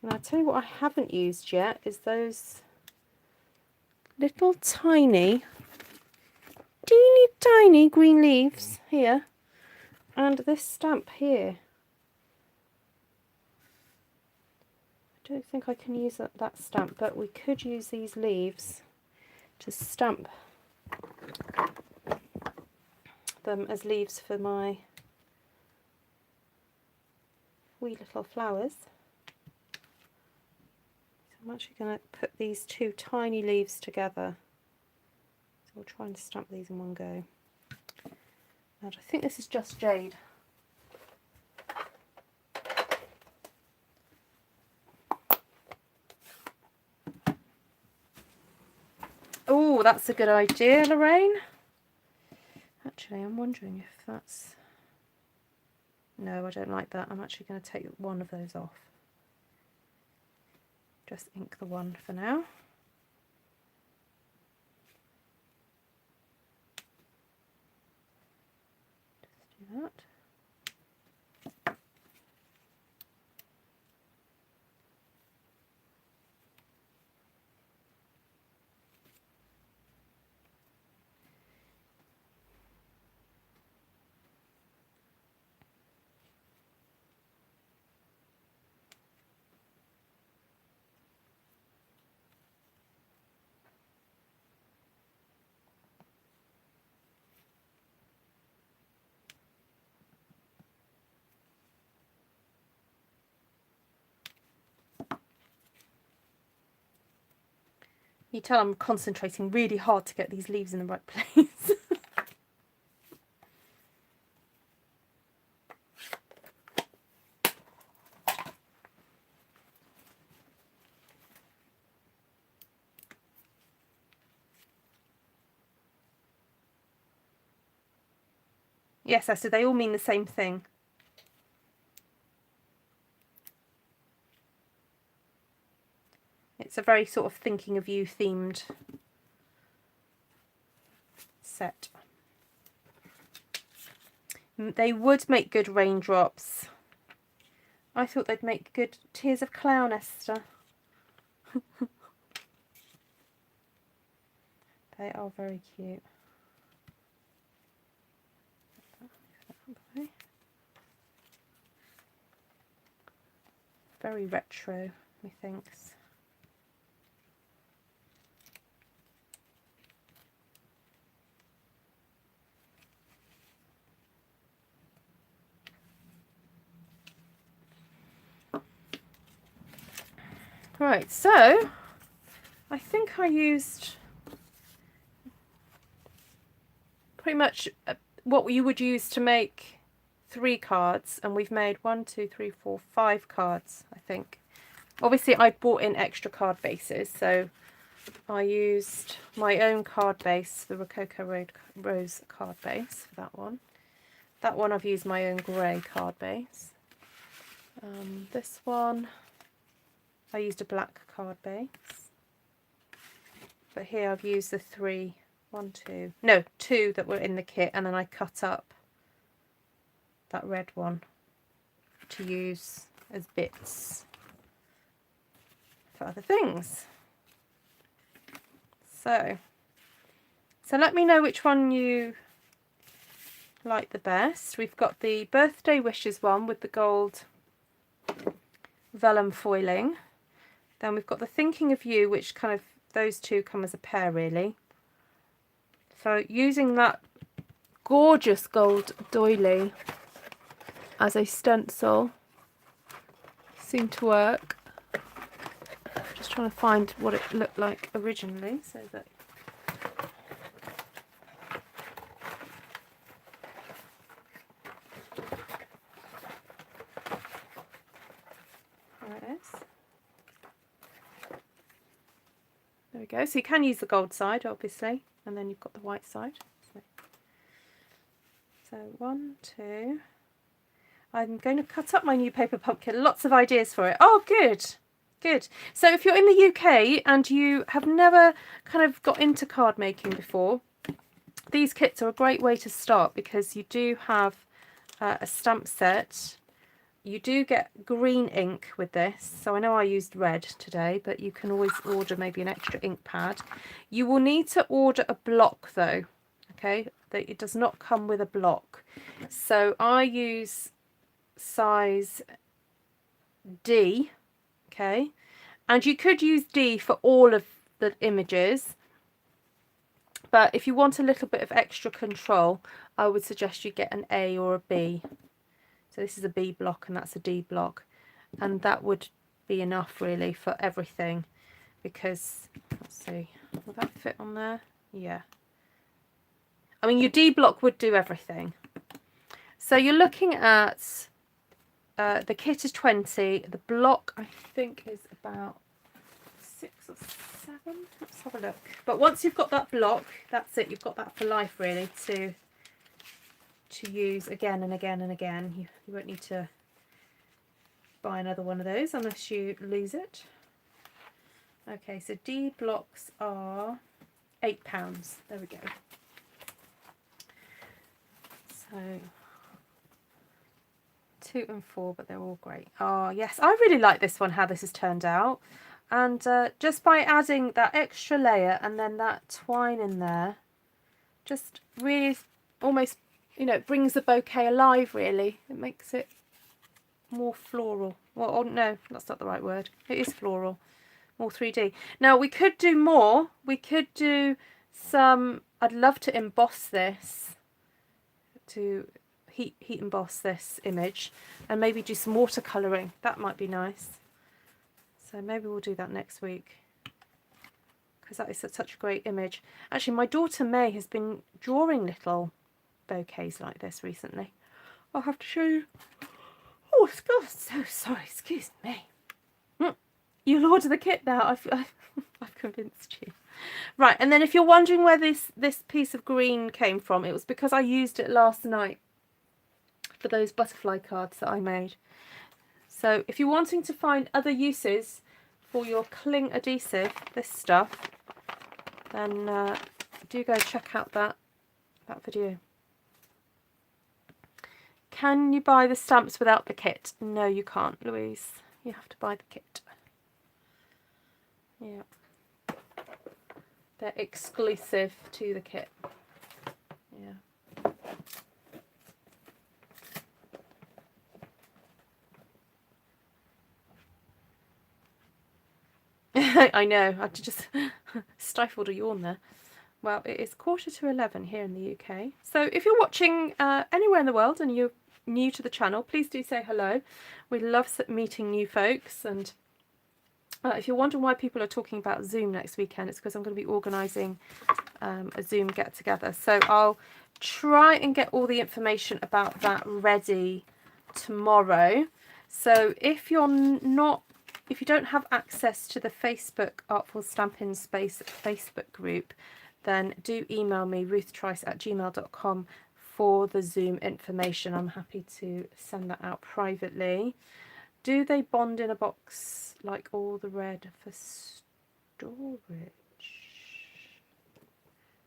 And I'll tell you what I haven't used yet is those little tiny, teeny tiny green leaves here, and this stamp here. I don't think I can use that stamp, but we could use these leaves to stamp them as leaves for my wee little flowers. So I'm actually going to put these two tiny leaves together. So we'll try and stamp these in one go. And I think this is just jade. Oh, that's a good idea, Lorraine. Actually, I'm wondering if that's... No, I don't like that. I'm actually going to take one of those off. Just ink the one for now. Just do that. You tell I'm concentrating really hard to get these leaves in the right place. Yes, so they all mean the same thing. It's a very sort of thinking of you themed set. They would make good raindrops. I thought they'd make good tears of clown, Esther. They are very cute. Very retro, methinks. Right, so I think I used pretty much what you would use to make 3 cards, and we've made 1, 2, 3, 4, 5 cards, I think. Obviously I bought in extra card bases, so I used my own card base, the Rococo Rose card base for that one. That one I've used my own grey card base. This one I used a black card base. But here I've used the 2 that were in the kit, and then I cut up that red one to use as bits for other things. So let me know which one you like the best. We've got the birthday wishes one with the gold vellum foiling. Then we've got the thinking of you, which kind of, those two come as a pair really. So using that gorgeous gold doily as a stencil seemed to work. Just trying to find what it looked like originally, so that there it is. There we go. So you can use the gold side, obviously, and then you've got the white side. So 1, 2, I'm going to cut up my new paper pumpkin. Lots of ideas for it. Oh, good. Good. So if you're in the UK and you have never kind of got into card making before, these kits are a great way to start because you do have a stamp set. You do get green ink with this. So I know I used red today, but you can always order maybe an extra ink pad. You will need to order a block though, okay? That it does not come with a block. So I use size D, okay? And you could use D for all of the images. But if you want a little bit of extra control, I would suggest you get an A or a B. So this is a B block and that's a D block. And that would be enough really for everything. Because, let's see, will that fit on there? Yeah. I mean, your D block would do everything. So you're looking at, the kit is 20. The block, I think, is about 6 or 7. Let's have a look. But once you've got that block, that's it. You've got that for life really to use again and again and again. You won't need to buy another one of those unless you lose it. Okay, so D blocks are £8. There we go. So 2 and 4, but they're all great. Oh yes, I really like this one, how this has turned out. And just by adding that extra layer and then that twine in there, just really almost, you know, it brings the bouquet alive really. It makes it more floral. Well, oh, no, that's not the right word. It is floral. More 3D. Now we could do more. We could do some, I'd love to emboss this, to heat emboss this image and maybe do some watercolouring. That might be nice. So maybe we'll do that next week because that is such a great image. Actually, my daughter May has been drawing little bouquets like this recently. I'll have to show you. Oh, God, so sorry. Excuse me. You'll order the kit now. I've convinced you. Right, and then if you're wondering where this piece of green came from, it was because I used it last night for those butterfly cards that I made. So if you're wanting to find other uses for your cling adhesive, this stuff, then do go check out that video. Can you buy the stamps without the kit? No, you can't, Louise. You have to buy the kit. Yeah. They're exclusive to the kit. Yeah. I know, I just stifled a yawn there. Well, it is 11:15 here in the UK. So if you're watching anywhere in the world and you're new to the channel, please do say hello. We love meeting new folks. And if you're wondering why people are talking about Zoom next weekend, it's because I'm going to be organising a Zoom get-together. So I'll try and get all the information about that ready tomorrow. So if you don't have access to the Facebook Artful Stampin Space Facebook group, then do email me, ruthtrice@gmail.com, for the Zoom information. I'm happy to send that out privately. Do they bond in a box like all the red for storage?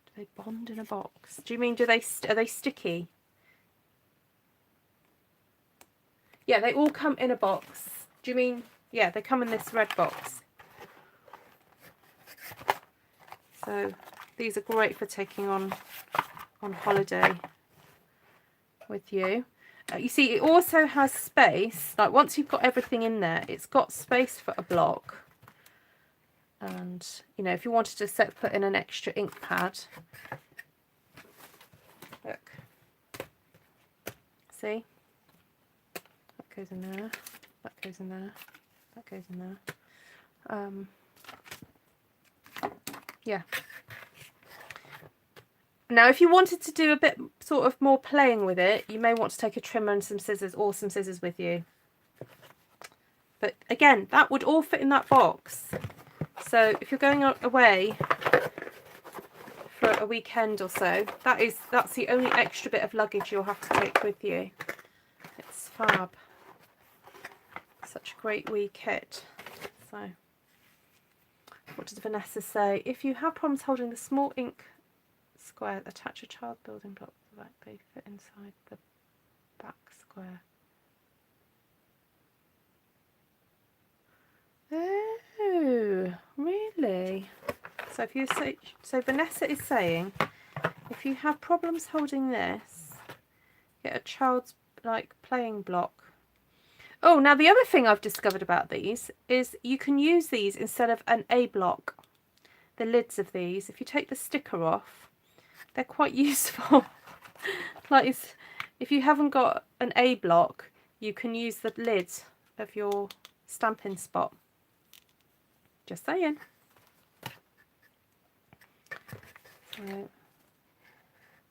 Do they bond in a box? Do you mean, are they sticky? Yeah, they all come in a box. Do you mean, yeah, they come in this red box. So these are great for taking on holiday with you. You see, it also has space, like once you've got everything in there, it's got space for a block. And, you know, if you wanted to put in an extra ink pad, look, see, that goes in there, that goes in there, that goes in there. Yeah. Now, if you wanted to do a bit sort of more playing with it, you may want to take a trimmer and some scissors, or some scissors with you. But again, that would all fit in that box. So if you're going away for a weekend or so, that's the only extra bit of luggage you'll have to take with you. It's fab. Such a great wee kit. So, what does Vanessa say? If you have problems holding the small ink square, attach a child building block to the back. They fit inside the back square. Oh, really? So if you say, so Vanessa is saying, if you have problems holding this, get a child's like playing block. Oh, now the other thing I've discovered about these is you can use these instead of an A block. The lids of these, if you take the sticker off, they're quite useful. Like if you haven't got an A block, you can use the lid of your stamping spot. Just saying. So,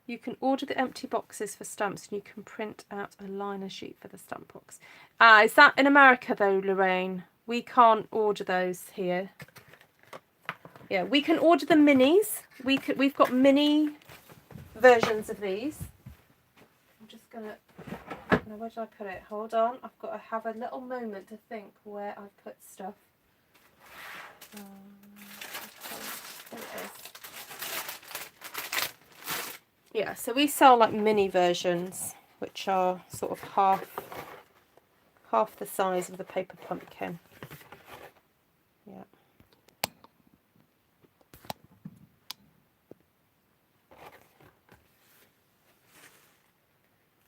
you can order the empty boxes for stamps and you can print out a liner sheet for the stamp box. Is that in America though, Lorraine? We can't order those here. Yeah, we can order the minis. We've got mini versions of these. I'm just gonna, now where did I put it? Hold on, I've got to have a little moment to think where I put stuff. There it is. Yeah, so we sell like mini versions, which are sort of half the size of the paper pumpkin. Yeah.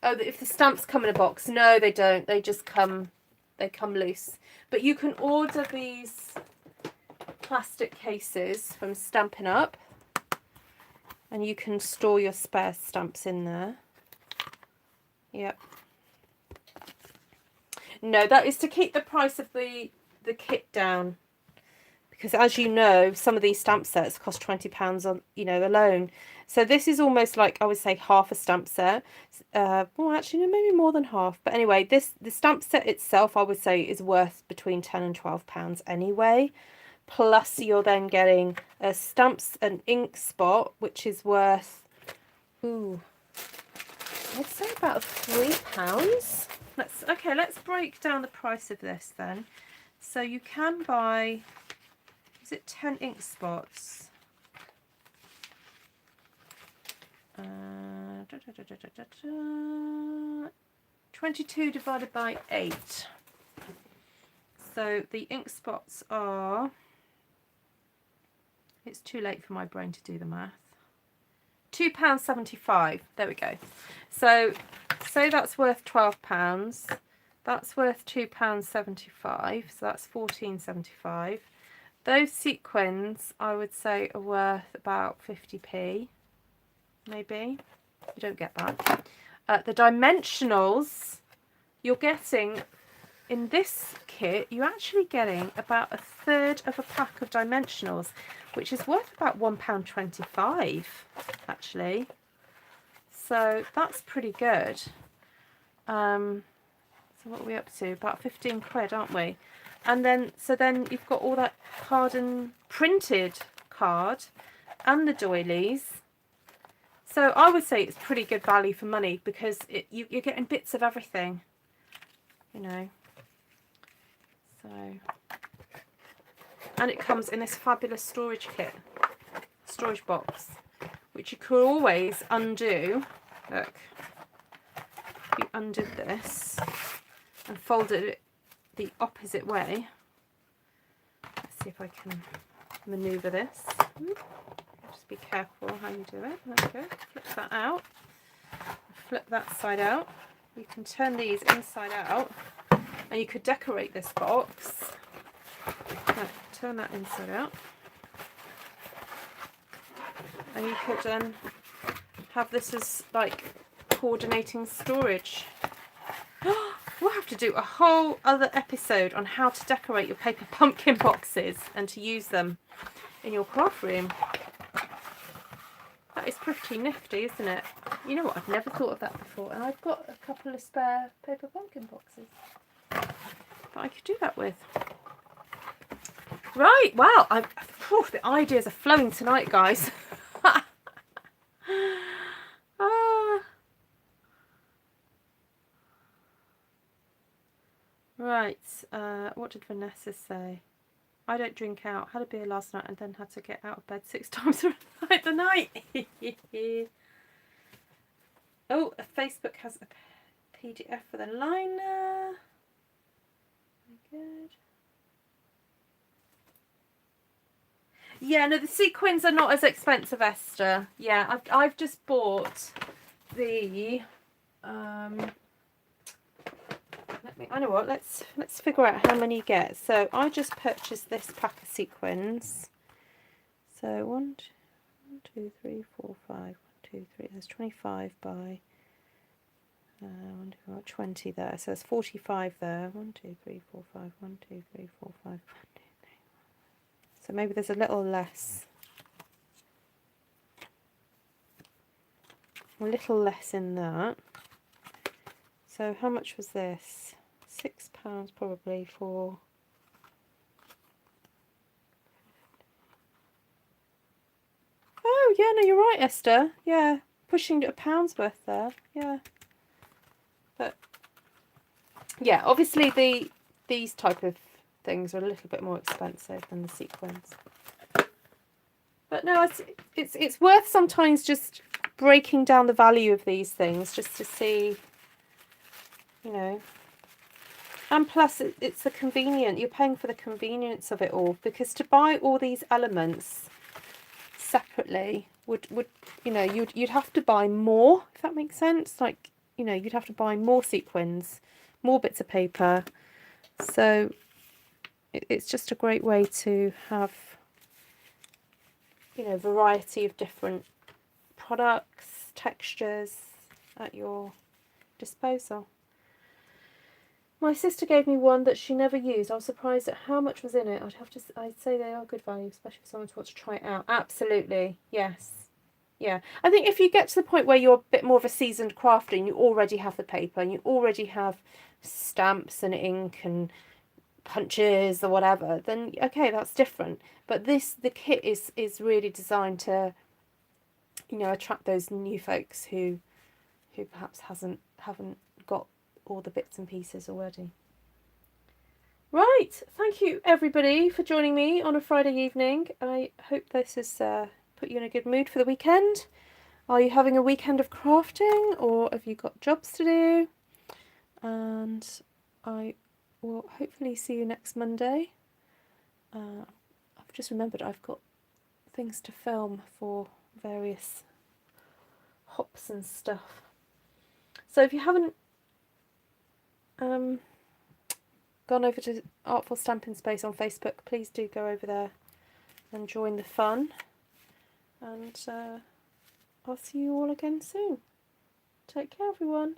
Oh, if the stamps come in a box, no, they don't. They just come, they come loose. But you can order these plastic cases from Stampin' Up, and you can store your spare stamps in there. Yep. No, that is to keep the price of the kit down, because as you know, some of these stamp sets cost £20 on, you know, alone. So this is almost like, I would say, half a stamp set. Well, actually, no, maybe more than half. But anyway, the stamp set itself, I would say, is worth between £10 and £12 anyway. Plus, you're then getting stamps and ink spot, which is worth, ooh, I'd say about £3. Let's break down the price of this then. So you can buy, is it 10 ink spots? 22 divided by 8. So the ink spots are, it's too late for my brain to do the math. £2.75. There we go. So say that's worth £12. That's worth £2.75. So that's £14.75. Those sequins, I would say, are worth about 50p. Maybe. You don't get that. The dimensionals, you're getting, in this kit, you're actually getting about a third of a pack of dimensionals, which is worth about £1.25 actually. So that's pretty good. So what are we up to? About 15 quid, aren't we? And then, so then you've got all that card and printed card and the doilies. So I would say it's pretty good value for money, because you're getting bits of everything, you know. So, and it comes in this fabulous storage kit, storage box, which you could always undo. Look, you undid this and folded it the opposite way. Let's see if I can manoeuvre this. Just be careful how you do it. There we go. Flip that out. Flip that side out. You can turn these inside out, and you could decorate this box. Right, turn that inside out, and you could have this as like coordinating storage. We'll have to do a whole other episode on how to decorate your paper pumpkin boxes and to use them in your craft room. That is pretty nifty, isn't it? You know what, I've never thought of that before, and I've got a couple of spare paper pumpkin boxes that I could do that with. Right, well, the ideas are flowing tonight, guys. Right, what did Vanessa say? I don't drink out. Had a beer last night and then had to get out of bed 6 times throughout the night. Oh, Facebook has a PDF for the liner. Good. Yeah, no, the sequins are not as expensive, Esther. Yeah, I've just bought the I know what, let's figure out how many you get. So I just purchased this pack of sequins. So 1, 2, 3, 4, 5, 1, 2, 3. There's 25 by 20 there. So there's 45 there. 1, 2, 3, 4, 5. 1, 2, 3, 4, 5. 1, 2, 3. So maybe there's a little less. A little less in that. So how much was this? £6 probably for. Oh yeah, no, you're right, Esther. Yeah, pushing £1's worth there. Yeah, but yeah, obviously these type of things are a little bit more expensive than the sequins. But no, it's worth sometimes just breaking down the value of these things just to see, you know. And plus, it's the convenient. You're paying for the convenience of it all, because to buy all these elements separately would you know, you'd have to buy more, if that makes sense. Like, you know, you'd have to buy more sequins, more bits of paper. So it's just a great way to have, you know, variety of different products, textures at your disposal. My sister gave me one that she never used. I was surprised at how much was in it. I'd say they are good value, especially for someone who wants to try it out. Absolutely, yes. Yeah, I think if you get to the point where you're a bit more of a seasoned crafter and you already have the paper and you already have stamps and ink and punches or whatever, then okay, that's different. But the kit is really designed to, you know, attract those new folks who perhaps haven't got all the bits and pieces already. Right, thank you everybody for joining me on a Friday evening. I hope this has put you in a good mood for the weekend. Are you having a weekend of crafting, or have you got jobs to do? And I will hopefully see you next Monday. I've just remembered I've got things to film for various hops and stuff. So if you haven't gone over to Artful Stampin Space on Facebook, please do go over there and join the fun. And I'll see you all again soon. Take care, everyone.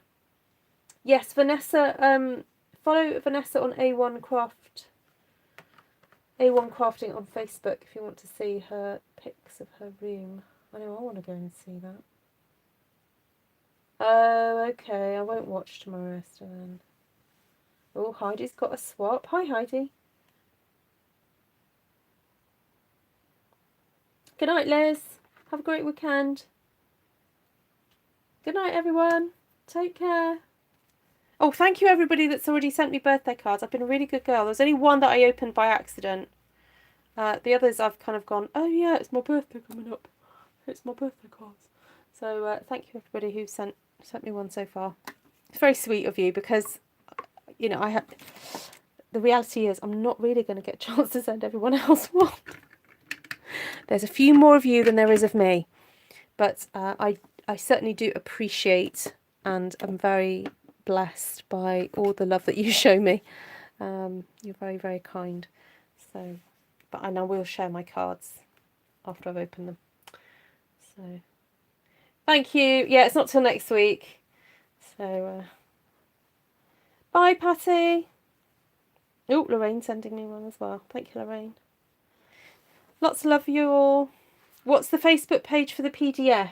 Yes, Vanessa, follow Vanessa on A1 Crafting on Facebook if you want to see her pics of her room. I know I want to go and see that. Oh, okay, I won't watch tomorrow, Esther, then. Oh, Heidi's got a swap. Hi, Heidi. Good night, Liz. Have a great weekend. Good night, everyone. Take care. Oh, thank you, everybody that's already sent me birthday cards. I've been a really good girl. There's only one that I opened by accident. The others I've kind of gone, oh yeah, it's my birthday coming up. It's my birthday cards. So thank you, everybody who sent me one so far. It's very sweet of you, because, you know, the reality is I'm not really going to get a chance to send everyone else one. There's a few more of you than there is of me, but I certainly do appreciate, and I'm very blessed by all the love that you show me. You're very, very kind. So, but I will share my cards after I've opened them. So, thank you. Yeah, it's not till next week. So, bye, Patty. Oh, Lorraine sending me one as well. Thank you, Lorraine. Lots of love for you all. What's the Facebook page for the PDF?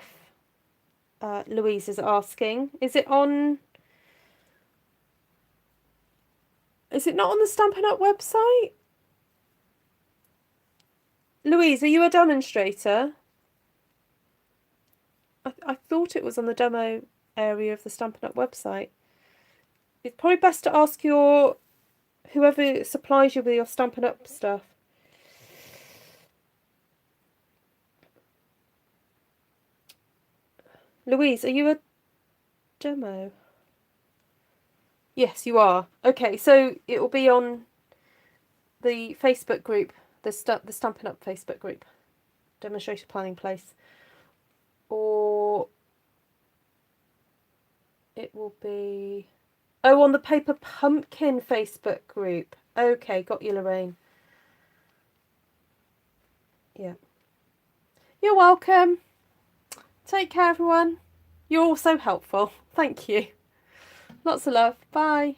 Louise is asking. Is it not on the Stampin' Up website? Louise, are you a demonstrator? I thought it was on the demo area of the Stampin' Up website. It's probably best to ask your whoever supplies you with your Stampin' Up stuff. Louise, are you a demo? Yes, you are. Okay, so it will be on the Facebook group, the Stampin' Up Facebook group, Demonstration Planning Place, or it will be, oh, on the Paper Pumpkin Facebook group. Okay, got you, Lorraine. Yeah. You're welcome. Take care, everyone. You're all so helpful. Thank you. Lots of love. Bye.